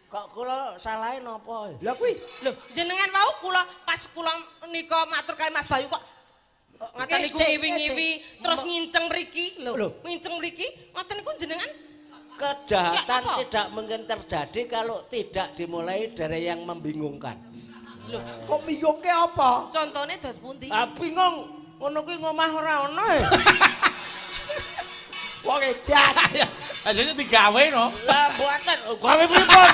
Speaker 2: Kok kula salahe napa?
Speaker 3: Lah kuwi
Speaker 4: Lho, jenengan wau kula pas kula nika matur kali Mas Bayu kok ngaten niku ngiwi-ngiwi terus nginceng mriki. Lho, nginceng mriki ngoten niku jenengan
Speaker 2: Kejahatan tidak mungkin terjadi kalau tidak dimulai dari yang membingungkan.
Speaker 4: Lho,
Speaker 3: kok bingungke apa?
Speaker 4: contohnya dos pundi?
Speaker 2: Bingung, ngono kuwi ngomah ora ono.
Speaker 3: Wong edan.
Speaker 1: Ajane digawe no.
Speaker 2: Lah buatan, gawe pripun?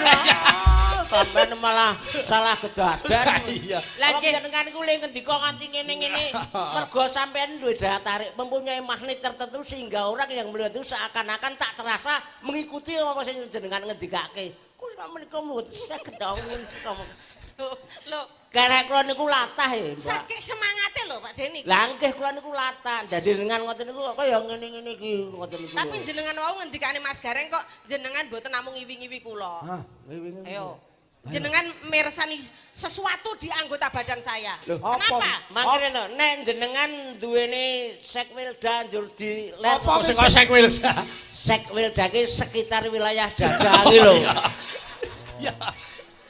Speaker 2: Sampeyan malah salah kedadan.
Speaker 1: Iya.
Speaker 2: Lagi jenengan iku le ngendika nganti ngene-ngene. Mergo sampeyan duwe daya tarik, mempunyai magnet tertentu sehingga orang yang melihat itu seakan-akan tak terasa mengikuti apa sing jenengan ngendikake. Ku menika saged ngomong.
Speaker 4: Lho,
Speaker 2: Karena kula niku latah ya, Mbak.
Speaker 4: saking semangate lho Pak Deni.
Speaker 2: Lah nggih kula niku latah. Dadi dengan ngoten niku kaya ngene-ngene iki ngoten niku.
Speaker 4: Tapi jenengan wau ngendikane Mas Gareng kok jenengan mboten namung ngiwi-ngiwi kula.
Speaker 3: Hah,
Speaker 4: Ayo. Jenengan mirsani sesuatu di anggota badan saya.
Speaker 3: Loh,
Speaker 4: Kenapa?
Speaker 2: Makane lho, nek jenengan duweni sekwilda njur di ler
Speaker 3: Apa
Speaker 1: Sing kok sekwil.
Speaker 2: sekwilda ki sekitar wilayah dada iki lho.
Speaker 1: Ya.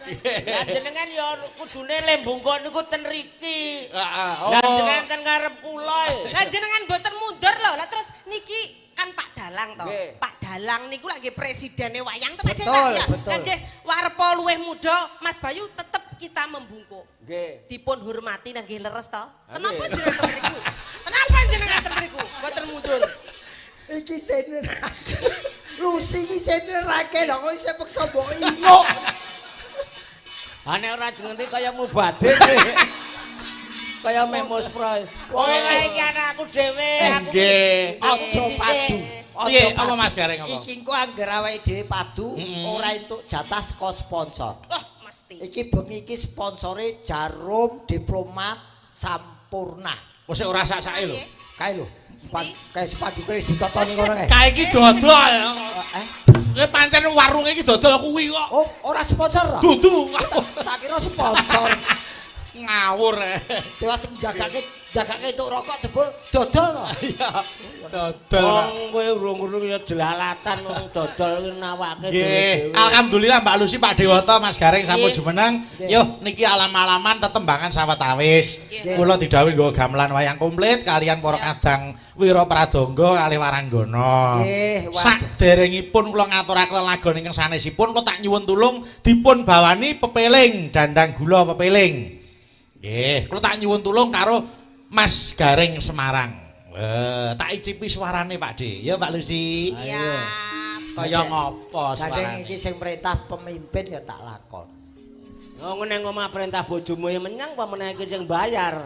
Speaker 2: Lah jenengan ya kudune lembungkon niku ten riki.
Speaker 1: Oh.
Speaker 2: Lah jenengan ten ngarep kula.
Speaker 4: Lah jenengan mboten mundur lho. Lah terus niki kan Pak Dalang to.
Speaker 2: Nggih.
Speaker 4: Pak Dalang niku lagi presidene wayang to Pak
Speaker 3: Betul,
Speaker 4: Deni. Ya.
Speaker 3: betul.
Speaker 4: Lah nggih warepa luwih muda Mas Bayu tetep kita membungkuk.
Speaker 2: Nggih.
Speaker 4: Dipun hormati nang nggih leres to. Kenapa
Speaker 2: Nggih.
Speaker 4: jenengan ten mriku? Kenapa jenengan ten mriku? Mboten mundur.
Speaker 3: iki sene. Lusi iki sene rake lho kok isih peksa mbok ingok.
Speaker 2: Ane ora jenenge kaya mubadil. Kaya Memos Pro. Wong iki anakku dhewe, aku.
Speaker 1: Nggih.
Speaker 3: Aja padu.
Speaker 1: Piye apa Mas Gareng apa?
Speaker 3: Iki engko angger awake dhewe padu ora entuk jatah saka sponsor.
Speaker 4: Wah, mesti.
Speaker 3: Iki bengi iki sponsore Jarum Diplomat Sampurna.
Speaker 1: Wis ora sak-sake lho.
Speaker 3: Kae lho. Kae sepaduke wis ditotoni ngono kae.
Speaker 1: Kae iki dodol.
Speaker 3: Eh?
Speaker 1: Kowe pancen warung iki dodol kuwi kok.
Speaker 3: Oh, ora sponsor ta?
Speaker 1: Dudu.
Speaker 3: Tak kira sponsor.
Speaker 1: Ngawur.
Speaker 3: Dewa sing jagake entuk rokok jebul dodol to.
Speaker 1: Iya. Dodol.
Speaker 2: Wong kowe urung-urung ya jelalatan wong dodol nawake
Speaker 1: Nggih,
Speaker 2: dhewe.
Speaker 1: alhamdulillah Mbak Lucy, Pak Dewata, Mas Gareng sampun
Speaker 4: Nggih.
Speaker 1: jumeneng.
Speaker 3: Nggih.
Speaker 1: Yo niki alam-alaman tetembangan sawetawis.
Speaker 4: Nggih.
Speaker 1: Kula didhawuhi nggawa gamelan wayang komplit kalian para kadang Wira Pradangga kali Waranggana.
Speaker 3: Nggih, waduh.
Speaker 1: Saderengipun kula ngaturaken lelagon ingkang sanesipun kula tak nyuwun tulung dipun bawani pepeling dandang gula pepeling. Nggih, kula tak nyuwun tulung karo Mas Gareng Semarang. Tak icipi suarane Pak De. Ya Mbak Lucy.
Speaker 4: Iya.
Speaker 1: Kaya ngopo
Speaker 3: Kadang
Speaker 1: suarane?
Speaker 3: iki sing perintah pemimpin ya tak lakon.
Speaker 2: Wong ning omah perintah bojomu ya menyang apa meneh iki sing bayar.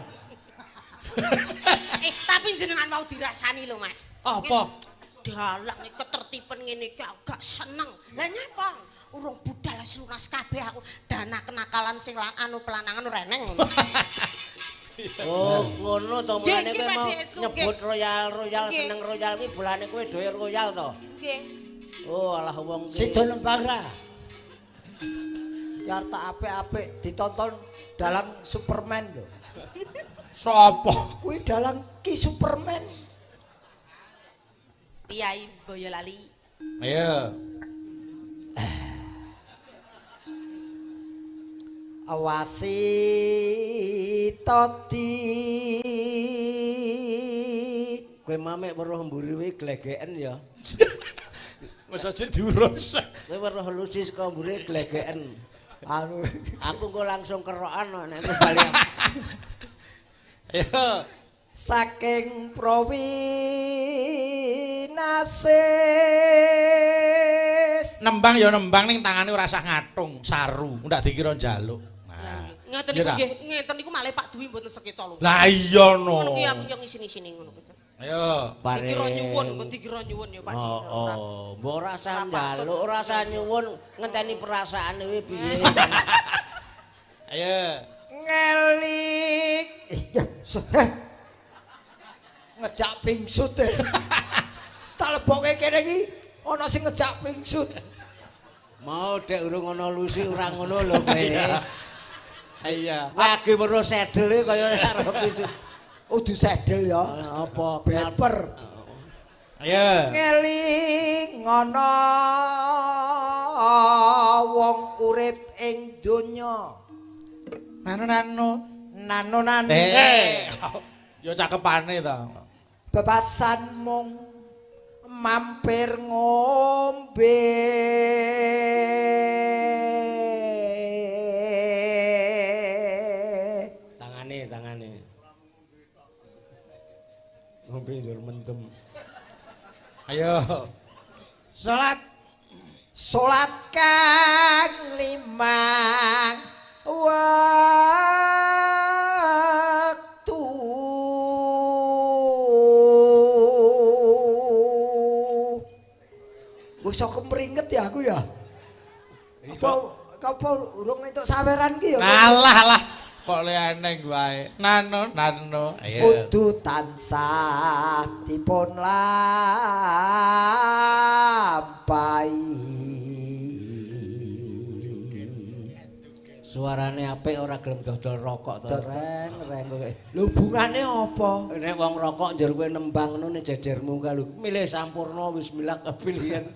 Speaker 4: Tapi jenengan mau dirasani lho Mas.
Speaker 1: Apa?
Speaker 4: Dalang iki ketertiban ngene iki agak seneng. Lah nyapa? Urung budal wis lunas kabeh aku. Dana kenakalan sing anu pelanangan reneng ngono.
Speaker 2: Oh, ngono to mulane
Speaker 4: Nggih,
Speaker 2: kowe mau
Speaker 4: Pak Desu,
Speaker 2: nyebut
Speaker 4: nggih.
Speaker 2: royal
Speaker 4: Nggih.
Speaker 2: seneng royal iki bulane kowe doyan royal to.
Speaker 4: Nggih.
Speaker 2: Oh, alah wong
Speaker 3: Sida nembang ra. Ya tak apik-apik ditonton dalam Superman lho.
Speaker 1: Sopo?
Speaker 3: Kuwi dalam Ki Superman.
Speaker 4: Piyai Boyolali.
Speaker 1: Ayo.
Speaker 3: Awasi toti
Speaker 2: Kowe mamek weruh mburi kuwi glegeken ya.
Speaker 1: Wis aja diurus.
Speaker 2: Kowe weruh lusi saka mburi glegeken.
Speaker 3: anu
Speaker 2: Aku kok langsung kerokan nek bali.
Speaker 1: Ayo.
Speaker 3: saking Prowinasis
Speaker 1: Nembang ya nembang ning tangane ora usah ngatung, saru, ndak dikira njaluk. Nah.
Speaker 4: Ngeten niku nggih, ngeten niku malih Pak Dwi mboten sekeca lho.
Speaker 1: Lah iya no.
Speaker 4: Ngono ki yang isini-isini ngono kuwi.
Speaker 1: Ayo.
Speaker 4: Dikira nyuwun, kok dikira nyuwun ya Pak Dwi.
Speaker 2: Oh, mbok ora usah njaluk, ora usah nyuwun, ngenteni perasaane kuwi piye.
Speaker 1: Ayo.
Speaker 3: ngelik ngejak pingsut tak lebokke kene iki ana sing ngejak pingsut
Speaker 2: Mau dek urung ana lusi ora ngono lho kowe.
Speaker 1: Iya.
Speaker 2: Lagi weruh sedel kaya karo pitu.
Speaker 3: udu sedel ya
Speaker 2: Apa
Speaker 3: beper
Speaker 1: Ayo.
Speaker 3: ngeling ana wong urip ing donya
Speaker 1: Nano.
Speaker 3: nano-nano
Speaker 1: Yo cakepane to.
Speaker 3: bebasan mung mampir ngombe
Speaker 2: tangane. Ngombe njur mentem.
Speaker 1: Ayo. Salat.
Speaker 3: salat kang limang waktu wis kemringet ya aku ya apa urung entuk saweran ki ya
Speaker 1: Alah. Kok liyane wae. Nano. Ayo.
Speaker 3: kudu tansah dipun lampahi
Speaker 2: Suarane apik ora gelem dodol rokok to. Reng kowe.
Speaker 3: lho hubungane apa
Speaker 2: Nek wong rokok njur kowe nembang ngono ning jejermu ka lho. Milih sampurna wis milak kepilihan.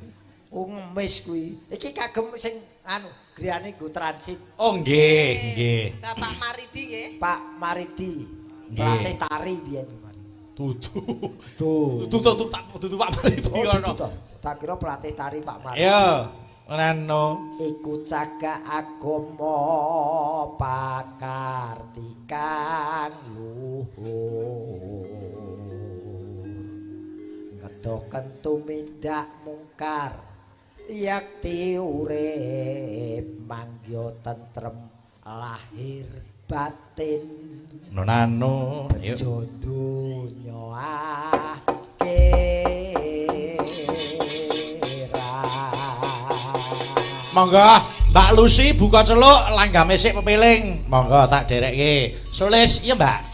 Speaker 3: ngemis kuwi iki kagem sing anu griyane nggo transit
Speaker 1: Oh nggih.
Speaker 4: Bapak Maridi nggih.
Speaker 3: Pak Maridi
Speaker 1: Nggih.
Speaker 3: pelatih tari biyen
Speaker 1: Dudu.
Speaker 2: Tuh.
Speaker 1: Dudu Pak Maridi
Speaker 3: oh
Speaker 1: ngono.
Speaker 3: gitu toh tak kira pelatih tari Pak Maridi
Speaker 1: Ayo. Nano.
Speaker 3: iku cagak agama pakartikan luhur ngedoken tumindak mungkar yakti urip mangya tentrem lahir batin
Speaker 1: Nano. Ayo.
Speaker 3: bejo donya akhirat
Speaker 1: Monggo Mbak Lucy buka celuk langgame sik pepiling. Monggo tak derekke. Sulis iya Mbak.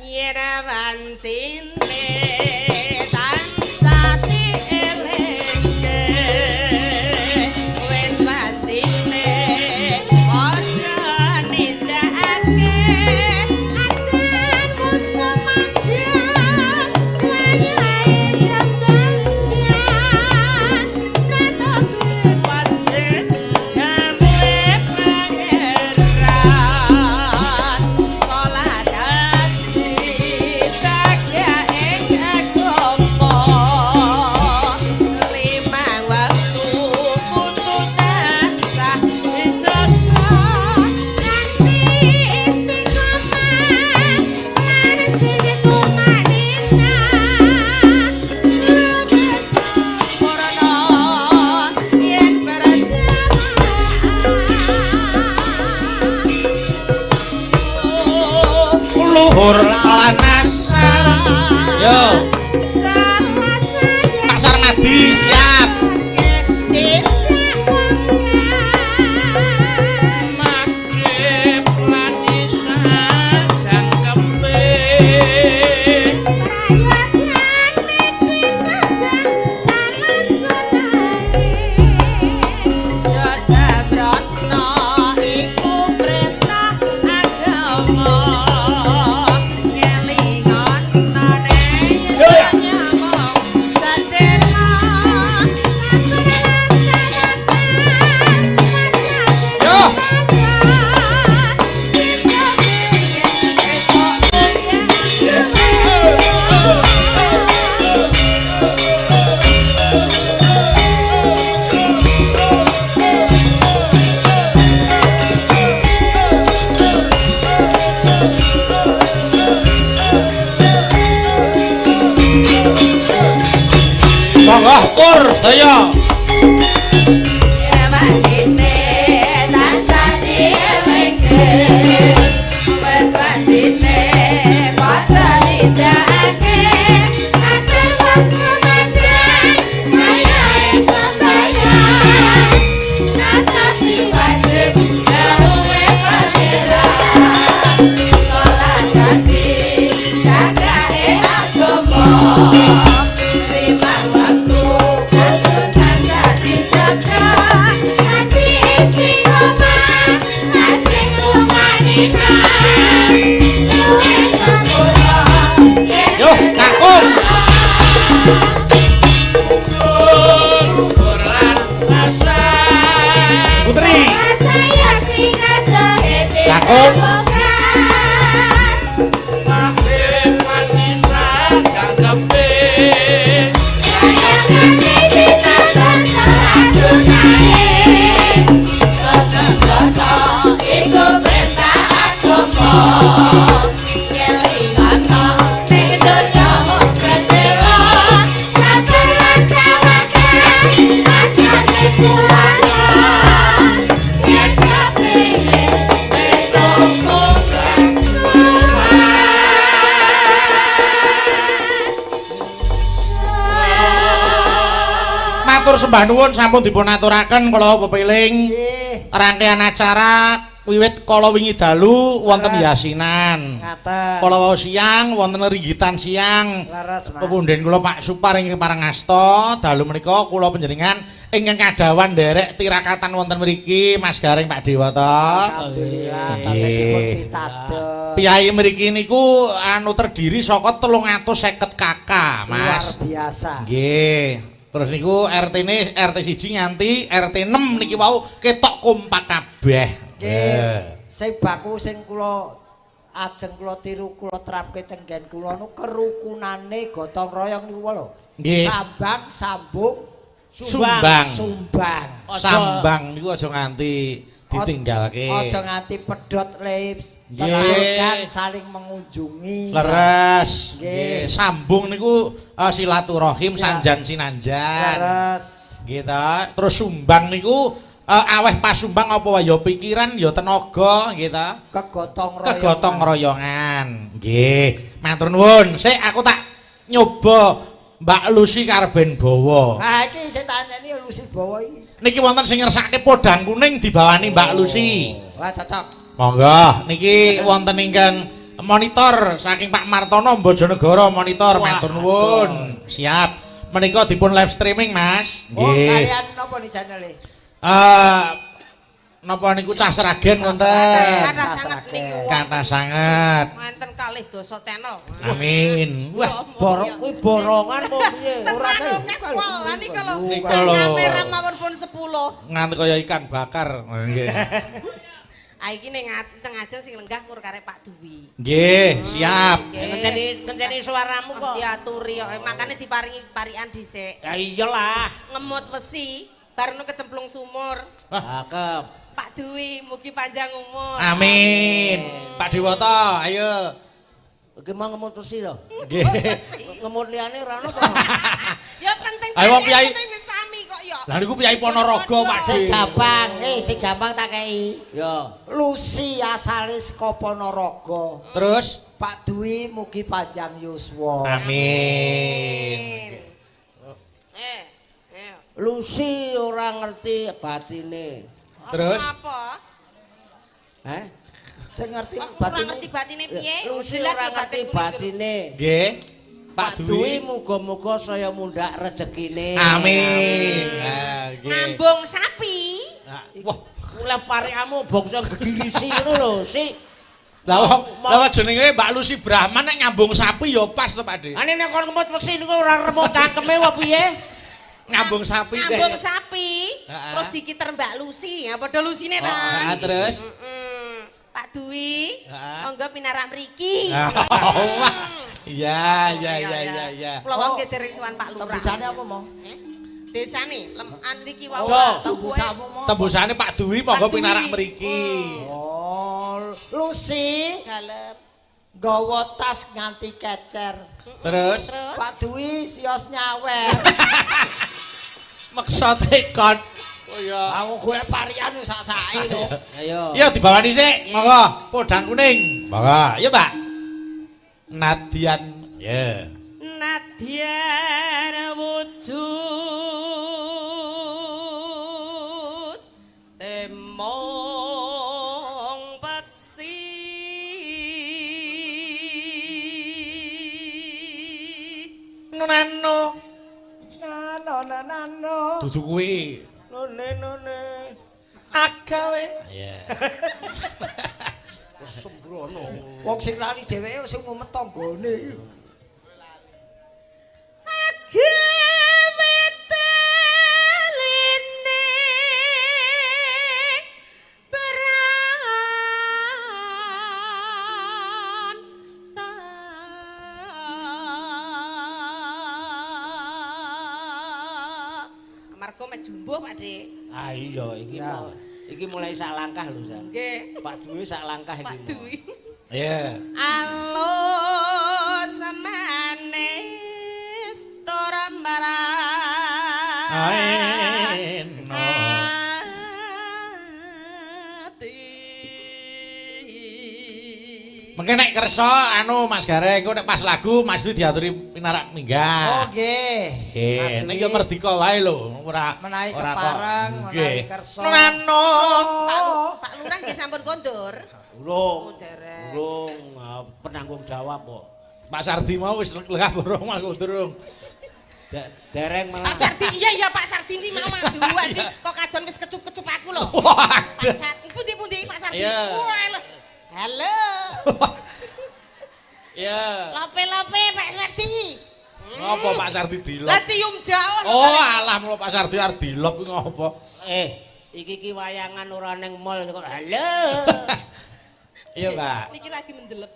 Speaker 4: Yen wancine tansah dielingke wis wancine aja nindakake aten musto mandang wayahe sembahyang natope wancin gamwe pangeran salat
Speaker 1: Luhur lanasan. Yo. Pak Sarmadi siap. Magrib lan isya jangkepe.
Speaker 4: Salat sunai, jasa brot
Speaker 1: syukur daya. Yo, kakung. Putri. Kakung. Matur sembah nuwun sampun dipun aturaken kula pepiling
Speaker 3: Nggih.
Speaker 1: rangkaian acara wiwit kala wingi dalu wonten yasinan.
Speaker 3: Ngaten.
Speaker 1: Kala wau siang wonten ringgitan siang.
Speaker 3: Leres, Mas.
Speaker 1: Pepunden kula Pak Supar ingkang parangasta dalu menika kula panjenengan ingkang kadawan nderek tirakatan wonten mriki Mas Garing Pak Dewata.
Speaker 3: Alhamdulillah
Speaker 1: Nggih.
Speaker 3: tasih dipun pitados.
Speaker 1: Piyai mriki niku anu terdiri saka 350 kakak,
Speaker 3: Luar
Speaker 1: Mas.
Speaker 3: biasa.
Speaker 1: Nggih. Terus niku RT-ne RT 1 nganti RT 6 niki wau ketok kompak kabeh.
Speaker 3: Nggih. Sing baku sing kula ajeng kula tiru kula terapke teng nggen kula nu kerukunane gotong royong niku lho.
Speaker 1: Nggih.
Speaker 3: Sambang, sambung,
Speaker 1: Sumbang.
Speaker 3: sumbang.
Speaker 1: Sambang niku aja nganti ditinggalke.
Speaker 3: Aja nganti pedhot lips.
Speaker 1: Nggih.
Speaker 3: Tetanggan saling mengunjungi.
Speaker 1: Leres.
Speaker 3: Nggih.
Speaker 1: Nggih. Sambung niku silaturahim
Speaker 3: Sila-
Speaker 1: sanjan sinanjan.
Speaker 3: Leres.
Speaker 1: Gitu. Terus sumbang niku aweh pasumbang apa wae ya pikiran ya tenaga gitu.
Speaker 3: Kegotong royong.
Speaker 1: Kegotong royongan. Nggih. Matur nuwun. Sik aku tak nyoba Mbak Lucy Karben Bawa.
Speaker 3: Nah iki sing tak anyeni Lucy Bawa iki.
Speaker 1: Niki wonten sing ngersake podang kuning dibawani Mbak Lucy.
Speaker 3: Wah cocok.
Speaker 1: Monggo, niki wonten ingkang monitor saking Pak Martono Bojonegoro monitor
Speaker 2: Wah,
Speaker 1: matur nuwun. Siap. Menika dipun live streaming, Mas.
Speaker 3: Oh
Speaker 1: Nggih.
Speaker 3: kalian napa nih channel e?
Speaker 1: Napa niku cah seragen wonten.
Speaker 4: Kathah sanget niki wong.
Speaker 1: Kathah sanget.
Speaker 4: Wonten kalih dosa channel.
Speaker 1: Amin. Wah,
Speaker 2: Borong kuwi borongan mau piye?
Speaker 3: Ora
Speaker 4: Ora
Speaker 3: kan.
Speaker 4: nyekwal nih kalau
Speaker 1: Niku
Speaker 4: sak
Speaker 1: lho.
Speaker 4: kamera mawon pun 10.
Speaker 1: nganti kaya ikan bakar. Nggih.
Speaker 4: Ah iki ning teng ajeng sing lenggah kur karek Pak Duwi.
Speaker 1: Nggih, siap.
Speaker 2: Kenceni suaramu kok.
Speaker 4: Diaturi kok makane diparingi parikan dhisik.
Speaker 2: Ya iyalah.
Speaker 4: Ngemut wesi bareng kecemplung sumur.
Speaker 2: Cakep.
Speaker 4: Pak Duwi mugi panjang umur.
Speaker 1: Amin. Pak Dewata, ayo.
Speaker 2: Iki mau ngemut besi to.
Speaker 1: Nggih.
Speaker 2: Ngemut liyane ora ono to.
Speaker 4: Ya penting
Speaker 1: Ayo, wong Kyai.
Speaker 4: penting wis sami kok ya.
Speaker 1: Lah niku Piyai Ponorogo, Pak
Speaker 3: Sing
Speaker 1: Di.
Speaker 3: gampang, sing gampang tak kei.
Speaker 2: Ya.
Speaker 3: Lucy asale saka Ponorogo.
Speaker 1: Terus
Speaker 3: Pak Dwi mugi panjang yuswa.
Speaker 1: amin.
Speaker 4: Eh.
Speaker 2: Lucy ora ngerti batine.
Speaker 1: Terus?
Speaker 4: Apa?
Speaker 2: Heh?
Speaker 3: Sing ngerti
Speaker 4: Kok ora
Speaker 3: batine.
Speaker 4: ngerti batine piye?
Speaker 2: Lucy
Speaker 4: Jelas
Speaker 2: ora
Speaker 4: kok
Speaker 2: ngerti
Speaker 4: batin kuwi.
Speaker 2: batine.
Speaker 1: Nggih.
Speaker 2: Pak
Speaker 1: Pak
Speaker 2: Dwi
Speaker 1: Dwi.
Speaker 2: muga-muga saya mundak rezekine.
Speaker 1: Amin. Nah, nggih.
Speaker 4: Ngambung sapi.
Speaker 1: Nah, wah,
Speaker 2: Kula parikamu bangsa gegirisi ngono lho, Si.
Speaker 1: lah jenenge Mbak Lucy Brahman nek nyambung sapi ya pas to, Pak De.
Speaker 2: Ane nek kon ngemut mesin niku ora remuk cangkeme apa piye?
Speaker 1: Nyambung sapi.
Speaker 4: Ngambung sapi.
Speaker 1: Heeh.
Speaker 4: Terus dikiter Mbak Lucy. Ya padha Lucine
Speaker 1: Ah,
Speaker 4: ta.
Speaker 1: terus.
Speaker 4: Pak Dwi,
Speaker 1: Heeh.
Speaker 4: monggo pinarak mriki.
Speaker 1: Wah. Iya, iya.
Speaker 4: Kula wong dereng sowan Pak Lurah.
Speaker 3: Tembusane apa mau?
Speaker 4: Desane leman mriki wau.
Speaker 3: Oh, tembusamu mau.
Speaker 1: Tembusane Pak Dwi monggo
Speaker 4: Pak Dwi.
Speaker 1: pinarak mriki.
Speaker 3: Oh, Lucy
Speaker 4: Dalem.
Speaker 3: nggawa tas nganti kecer.
Speaker 1: Terus
Speaker 4: Terus
Speaker 3: Pak Dwi sios nyawer.
Speaker 1: Maksa tekon. Oh iya.
Speaker 3: Aku golek parian wis sak-sake lho.
Speaker 2: Ayo.
Speaker 1: Iya dibawa dhisik, monggo. Podang kuning. Monggo. Iya, Mbak. Nadian. Ya.
Speaker 4: Nadian wujud temong peksi
Speaker 1: Nunano.
Speaker 3: Nano.
Speaker 1: Dudu kuwi.
Speaker 2: None.
Speaker 1: Agawe. Iya.
Speaker 2: Sembrono.
Speaker 3: Wong sing lali dheweke sing mumet tanggane.
Speaker 4: Agawe teline berantan. Amarga mek jumbo, Pak Dik.
Speaker 2: Ah iya iki mulai sak langkah lho, San.
Speaker 4: Nggih.
Speaker 2: Pak Dwi sak langkah iki.
Speaker 4: Pak Dwi.
Speaker 1: Iya.
Speaker 4: Alus manis torambaran.
Speaker 1: Aeno. Mengke nek kersa anu Mas Gareng engko nek pas lagu Mas Dwi diaturi pinarak minggah.
Speaker 3: Oh nggih.
Speaker 1: Nggih, nek yo merdeka wae lho, ora
Speaker 3: menawi
Speaker 1: ora kok.
Speaker 3: keparang, menawi
Speaker 1: Nggih.
Speaker 3: kersa.
Speaker 1: Nunano.
Speaker 4: Pak Lurah nggih sampun kondur.
Speaker 2: Urung.
Speaker 4: Oh, dereng.
Speaker 2: Urung penanggung jawab kok.
Speaker 1: Pak Sardi mau wis lengah borong aku durung.
Speaker 2: Dereng
Speaker 4: Pak
Speaker 2: malah.
Speaker 4: Sardi, iya Pak Sardi ini mau maju aja. Kok kadon wis kecup-kecup aku lho.
Speaker 1: Waduh.
Speaker 4: Pak Sardi, pundi-pundi Pak Sardi.
Speaker 1: Iya.
Speaker 4: Wah, halo.
Speaker 1: Iya.
Speaker 4: Lope-lope Pak Sardi.
Speaker 1: Ngopo Pak Sardi dilop?
Speaker 4: Lah cium jauh.
Speaker 1: Oh, alah mulo Pak Sardi arep dilop kuwi ngopo?
Speaker 2: Iki wayangan ora ning mall kok. Halo.
Speaker 1: Iya, Mbak.
Speaker 4: Niki lagi mendelep.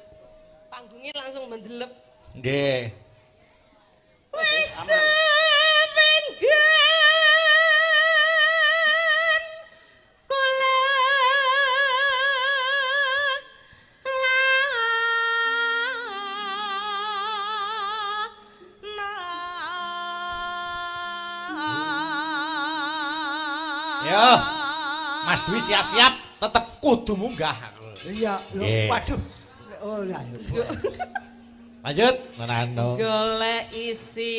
Speaker 4: Panggungnya langsung mendelep.
Speaker 1: Nggih.
Speaker 4: Wis
Speaker 2: Aman.
Speaker 4: sepenggan kula
Speaker 1: Yo. Mas Dwi siap-siap tetep kudu munggah.
Speaker 3: Iya, lho,
Speaker 1: Nggih.
Speaker 3: waduh. Oh, lah ya.
Speaker 1: Lanjut, Nunano.
Speaker 4: golek isi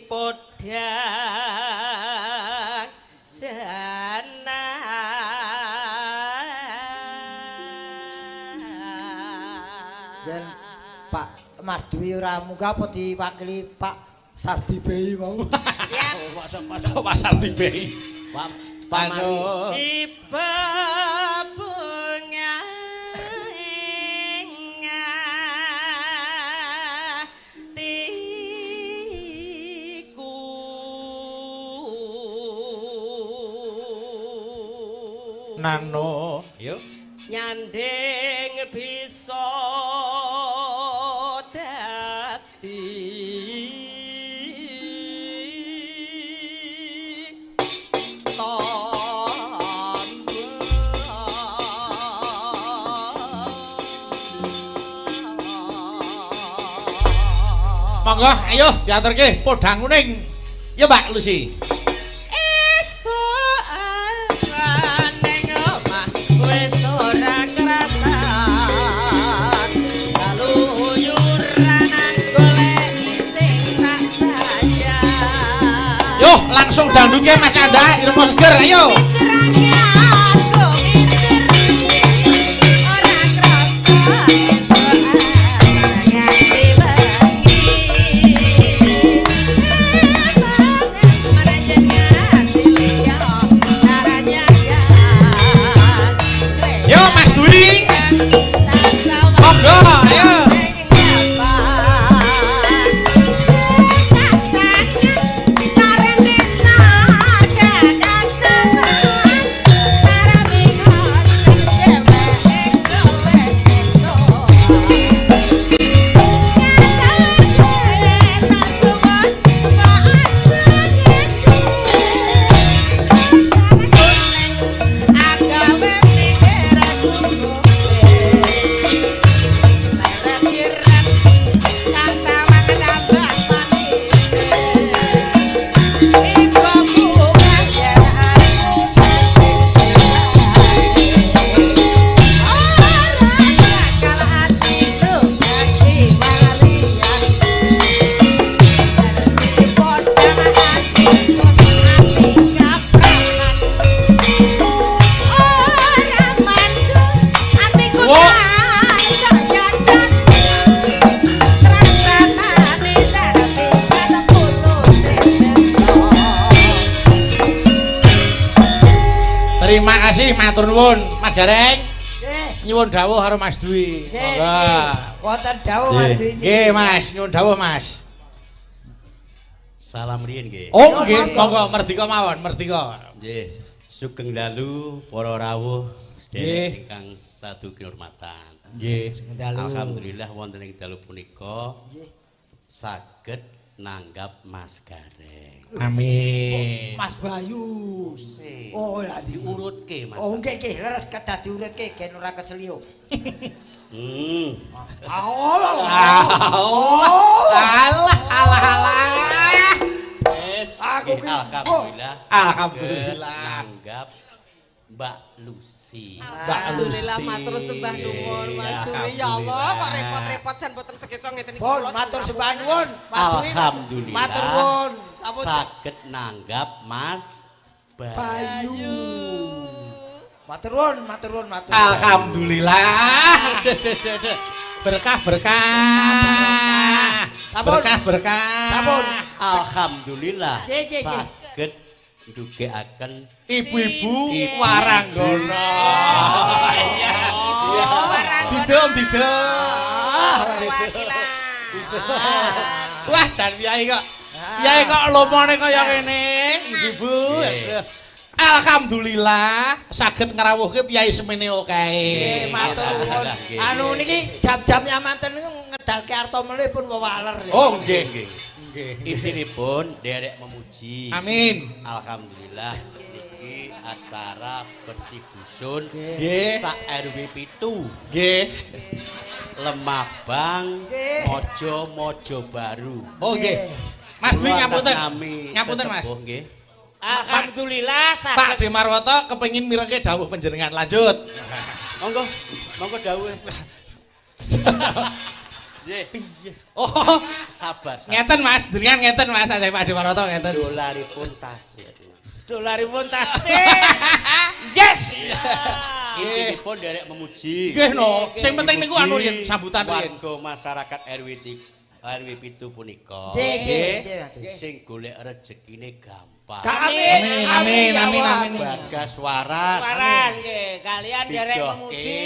Speaker 4: podang jana
Speaker 3: Dan Pak Mas Dwi ora munggah apa diwakili Pak Sardi Bey mau.
Speaker 4: ya
Speaker 1: Pak Sardi Bey.
Speaker 2: Pak Mari.
Speaker 4: tiba bunga hatiku
Speaker 1: Nano. Yo.
Speaker 4: nyanding bisa dadi
Speaker 1: Monggo, ayo diaturke podang kuning. Ya Mbak Lucy.
Speaker 4: esuk awan ning omah wis ora krasan kaluyuran golek sing tak saja
Speaker 1: Yo, langsung dangdutke Mas Anda, Irma Seger, ayo. Yo Mas Dwi. Monggo, ayo.
Speaker 4: Tarik desa,
Speaker 1: kasih matur nuwun Mas Gareng.
Speaker 3: Nggih.
Speaker 1: Nyuwun dawuh karo Mas Dwi.
Speaker 3: Nggih.
Speaker 1: Monggo.
Speaker 3: Wonten dawuh Mas Dwi.
Speaker 1: Nggih Mas, nyuwun dawuh Mas.
Speaker 5: Salam riyin nggih.
Speaker 1: Oh nggih, monggo merdika mawon, merdika.
Speaker 5: Nggih, sugeng dalu para rawuh sedherek ingkang sadu kinurmatan.
Speaker 1: Nggih.
Speaker 5: Alhamdulillah wonten ing dalu punika
Speaker 3: Nggih.
Speaker 5: saged nanggap Mas Gareng.
Speaker 1: Amin.
Speaker 3: Mas Bayu. Oh, lah
Speaker 5: Diurutke Mas.
Speaker 3: Oh, nggih nggih, leres kedah diurutke gen ora keselio.
Speaker 5: Hmm.
Speaker 1: Alah. Wes.
Speaker 3: Aku ki
Speaker 5: Alhamdulillah.
Speaker 1: Alhamdulillah.
Speaker 5: Nanggap Mbak Lucy.
Speaker 4: Alhamdulillah matur sembah nuwun Mas Dwi. Ya Allah, kok repot-repot jan boten sekeca ngeten iki.
Speaker 3: Pun matur sembah nuwun, Mas Dwi.
Speaker 5: Alhamdulillah.
Speaker 3: Matur nuwun. Sampun
Speaker 5: Saged nanggap Mas
Speaker 3: Bayu. Matur nuwun, matur nuwun, matur.
Speaker 1: Alhamdulillah. Berkah.
Speaker 3: Sampun.
Speaker 1: Berkah.
Speaker 3: Sampun.
Speaker 5: Alhamdulillah.
Speaker 3: Cek, cek, cek.
Speaker 5: Saged ndugekaken
Speaker 1: Ibu-ibu Waranggana. Didom. Wah, jan piyai kok. Piyai kok lomone kaya ngene, Ibu-ibu. Alhamdulillah saged ngrawuhke piyai semene kae.
Speaker 3: Nggih, matur nuwun.
Speaker 5: Nggih.
Speaker 3: Anu niki jam-jam nyamanten niku ngedalke arta melih pun wewaler.
Speaker 1: Oh, nggih.
Speaker 5: Nggih.
Speaker 1: Nggih.
Speaker 5: Intinipun derek memuji.
Speaker 1: Amin.
Speaker 5: Alhamdulillah niki acara bersih dusun
Speaker 1: Nggih.
Speaker 5: sak RW 7
Speaker 1: Nggih.
Speaker 5: Lemabang
Speaker 3: Nggih.
Speaker 5: Mojo Baru.
Speaker 1: Oh, nggih. Mas Dwi
Speaker 5: Kula
Speaker 1: ngapunten.
Speaker 5: atas nami
Speaker 1: Ngapunten, Mas.
Speaker 5: sesepuh, nggih.
Speaker 2: Alhamdulillah
Speaker 1: Pak
Speaker 2: saged
Speaker 1: Demarwoto kepengin mirengke dawuh panjenengan. Lanjut.
Speaker 5: Monggo dawuh. Nggih,
Speaker 1: Oh,
Speaker 5: sabar.
Speaker 1: ngeten Mas, jenengan ngeten Mas, saya Pak Demarwoto ngeten.
Speaker 5: Dolaripun tasih.
Speaker 2: dolaripun tasih. Yes.
Speaker 5: Intinipun derek memuji.
Speaker 1: Nggih no, sing penting niku anu yen sambutan riyen.
Speaker 5: warga masyarakat RW 7 punika.
Speaker 3: Nggih.
Speaker 5: Sing golek rezekine gampang.
Speaker 3: Amin.
Speaker 1: Amin.
Speaker 5: Bagas waras.
Speaker 2: Waran nggih, kalian derek memuji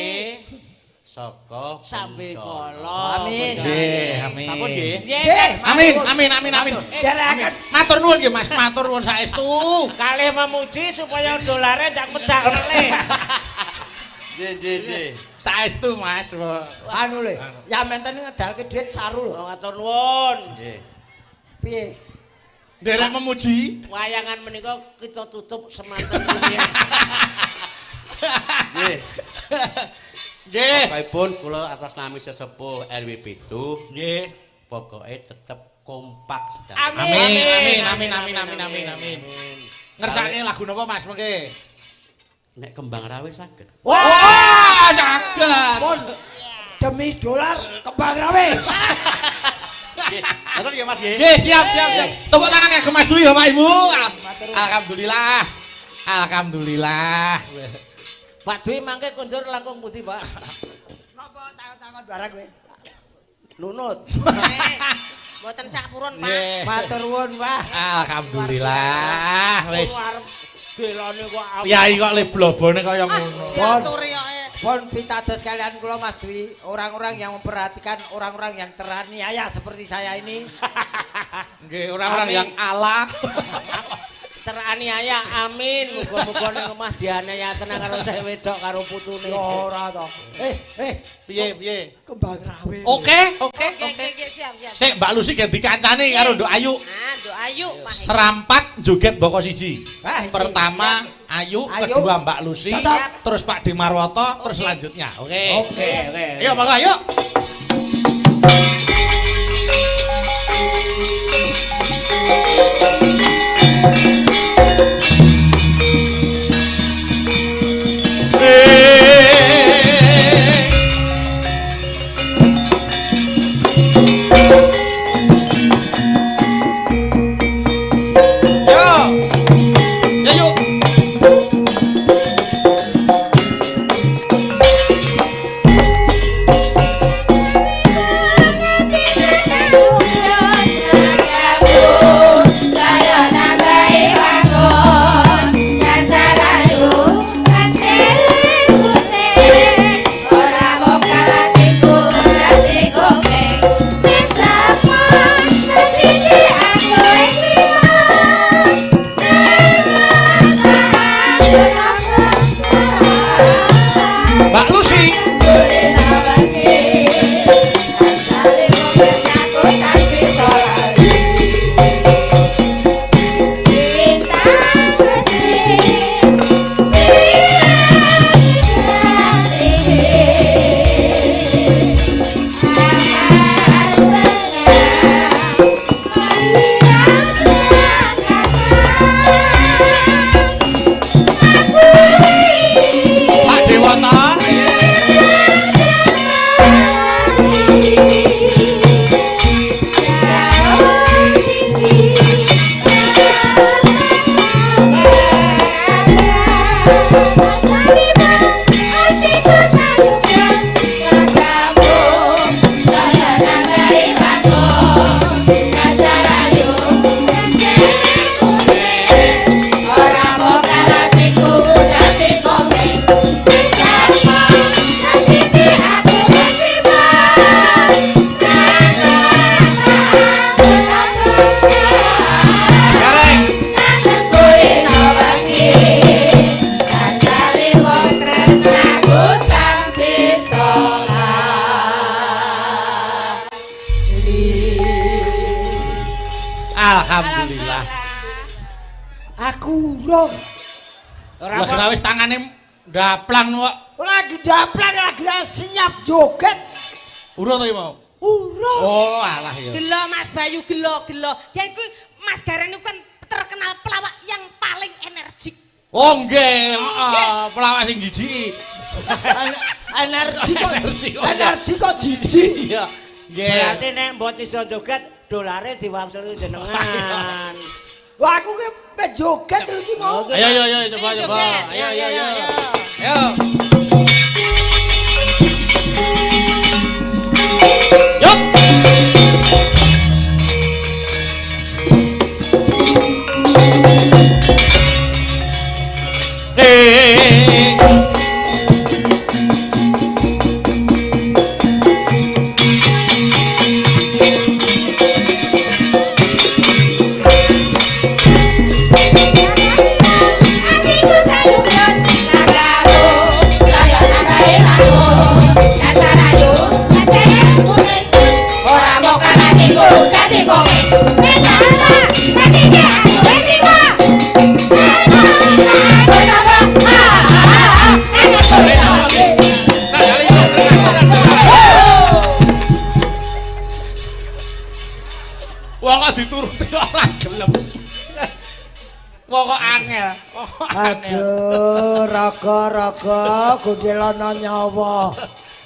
Speaker 5: saka
Speaker 2: sampe
Speaker 5: Bencana.
Speaker 2: kala.
Speaker 3: Amin.
Speaker 1: Nggih, amin.
Speaker 5: Sampun nggih.
Speaker 2: Nggih.
Speaker 1: Amin.
Speaker 3: Derekaken
Speaker 1: Matur nuwun nggih Mas, matur nuwun saestu.
Speaker 2: Kalih memuji supaya dolare jak pecah melih.
Speaker 5: Nggih.
Speaker 1: Saestu Mas.
Speaker 3: anu lho, ya menten ngedalke dhuwit saru lho.
Speaker 2: Matur nuwun.
Speaker 5: Nggih.
Speaker 3: Piye?
Speaker 1: Derek memuji.
Speaker 2: Wayangan menika kita tutup semanten rumiyin.
Speaker 5: Nggih.
Speaker 1: Nggih.
Speaker 5: Pokokipun kula atas nami sesepuh RW 7
Speaker 1: Nggih.
Speaker 5: pokoke tetep kompak sedaya.
Speaker 1: Amin. Ngersake lagu napa Mas mengke?
Speaker 5: Nek kembang rawe saged.
Speaker 1: Wah, saged.
Speaker 3: Pun demi dolar kembang rawe.
Speaker 5: Nggih. Ngoten nggih Mas nggih.
Speaker 1: Nggih, siap. Tepuk tangan kangge Mas Dwi ya Pak Ibu. Alhamdulillah.
Speaker 2: Pak Dwi mangke kondur langkung putih, Pak.
Speaker 3: Napa tangan-tangan barang kowe?
Speaker 2: Nunut.
Speaker 4: Mboten sakpurun, Pak.
Speaker 1: Nggih.
Speaker 3: Matur nuwun, Wah.
Speaker 1: Alhamdulillah. Wis.
Speaker 2: Gelane kok awet.
Speaker 1: Yai kok le blobone kaya ngono.
Speaker 4: Diatur ya.
Speaker 3: Pun pitados kalian kula Mas Dwi, orang-orang yang memperhatikan orang-orang yang teraniaya seperti saya ini.
Speaker 1: Nggih, orang-orang yang ala.
Speaker 2: Teraniaya, amin. Muga-muga ning omah dianiaya tenang karo sing wedok karo putune.
Speaker 3: Ya ora to.
Speaker 1: Piye?
Speaker 3: Kembang rawe.
Speaker 1: Oke.
Speaker 4: Oke, siap.
Speaker 1: Sik Mbak Lucy ganti kancane karo Nduk Ayu.
Speaker 4: Nduk Ayu, Pak.
Speaker 1: Serampat joget boko siji.
Speaker 3: Ah,
Speaker 1: Pertama Ayu, kedua Mbak Lucy,
Speaker 3: Tetap.
Speaker 1: terus Pak Demarwoto, terus selanjutnya. Oke.
Speaker 2: Oke.
Speaker 1: Ayo monggo ayo. Alhamdulillah.
Speaker 3: Aku urung.
Speaker 2: Ora
Speaker 1: Lah kira wis tangane ndaplan kok.
Speaker 3: Lagi daplan lagi siap joget.
Speaker 1: Urung to mau?
Speaker 3: Urung.
Speaker 1: Oh, alah ya.
Speaker 4: Gelo Mas Bayu, gelo. Dia iku Mas Garen itu kan terkenal pelawak yang paling energik.
Speaker 1: Oh nggih, heeh, pelawak sing jijiki.
Speaker 3: Energi
Speaker 1: kok
Speaker 3: jijik.
Speaker 1: Iya. Nggih.
Speaker 2: Berarti nek mbok iso joget dolare diwangsuli jenengan.
Speaker 3: Wah aku ki pe joget iki mau.
Speaker 1: Ayo coba. Ayo. Ayo. Yup. Wong kok dituruti ora gelem. Wong kok angel.
Speaker 3: Aduh, raga gundelana nyawa.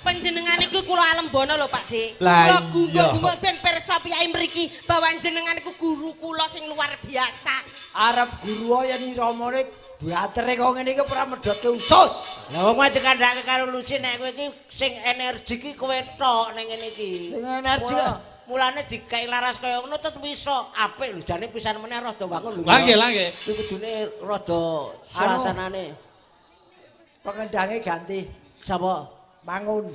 Speaker 4: Panjenengan iku kula alembono lho Pak Dik.
Speaker 1: Lah
Speaker 4: Kula gumbal ben pirsa piyai mriki bahwa jenengan iku guru kula sing luar biasa.
Speaker 3: Arep guru yen iramane batere kok ngene iki ora medhotke usus.
Speaker 2: Lah wong aja kandhake karo Lucy nek kowe iki sing energi ki kowe tok ning ngene iki.
Speaker 3: Sing energi
Speaker 2: mulane dikai laras kaya ngono tetep iso apik lho jane pisan meneh rada wangun lho.
Speaker 1: Lah nggih.
Speaker 2: Iki kudune rada suasanane.
Speaker 3: Pengendange ganti.
Speaker 2: Sapa?
Speaker 3: Mangun.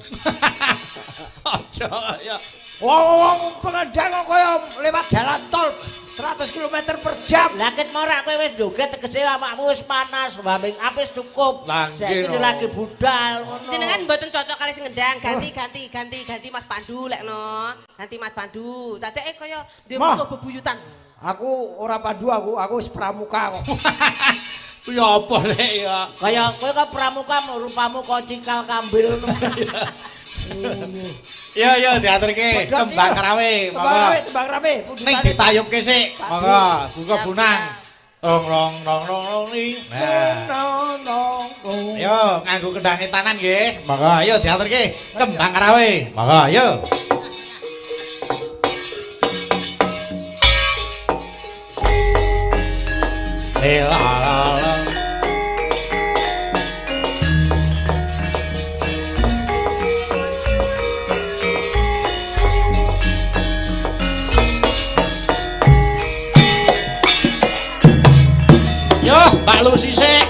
Speaker 1: Aja ya.
Speaker 3: Wong pengendang kok kaya lewat jalan tol 100 km per jam.
Speaker 2: Lah ket ora kowe wis joget tegese awakmu wis panas, mbambing apis cukup. Saiki lagi budal ngono.
Speaker 4: Jenengan mboten cocok kali sing ngendang, ganti Mas Pandu lekno. Ganti Mas Pandu. Sajake kaya duwe musuh bebuyutan.
Speaker 3: Aku ora pandu aku wis pramuka kok.
Speaker 1: Ya apa nek ya.
Speaker 2: Kaya kowe kok pramuka rupamu kok cikal kambil.
Speaker 1: Iya diaturke kembang rawe, monggo.
Speaker 3: Kembang rawe.
Speaker 1: Ning ditayubke sik. Monggo, buka bunang. Rong ning. Nah. Ayo nganggo kendange tanan nggih. Monggo ayo diaturke kembang rawe. Monggo ayo. Ela. Yo, Mbak Lucy sik.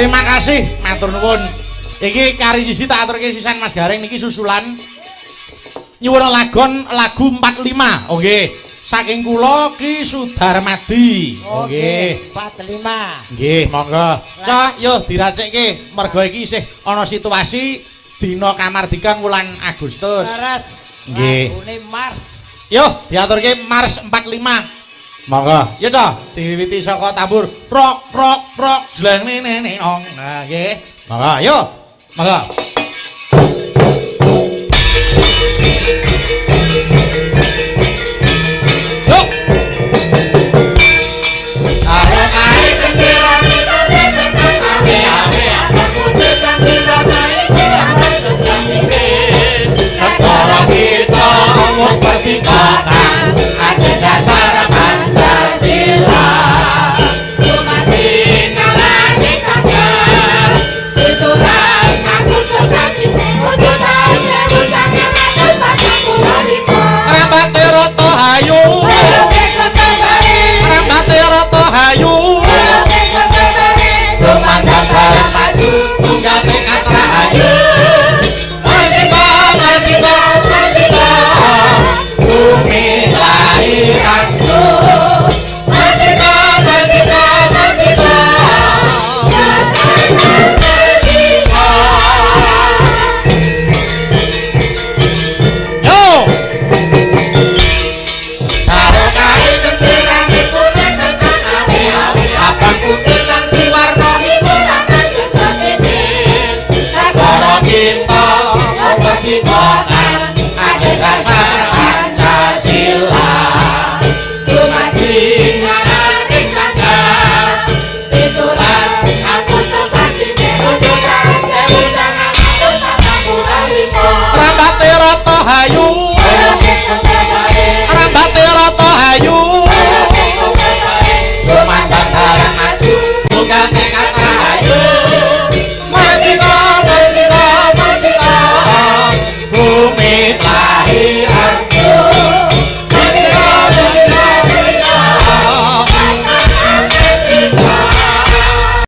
Speaker 1: Terima kasih, matur nuwun. Iki kari siji tak aturke sisan Mas Gareng niki susulan nyuwun lagu 45. Nggih. Saking kula Ki Sudarmadi. Nggih.
Speaker 3: 45.
Speaker 1: Nggih, monggo. Cok, yo diracekke mergo iki isih ana situasi dina kamardikan wulan Agustus.
Speaker 3: Leres.
Speaker 1: Nggih.
Speaker 3: Lagune Mars.
Speaker 1: Yo, diaturke Mars 45. Monggo. Yo, Cok, diwiwiti saka tambur rok rok rok jleng nene ong. Nah, nggih. Monggo, yo. Monggo.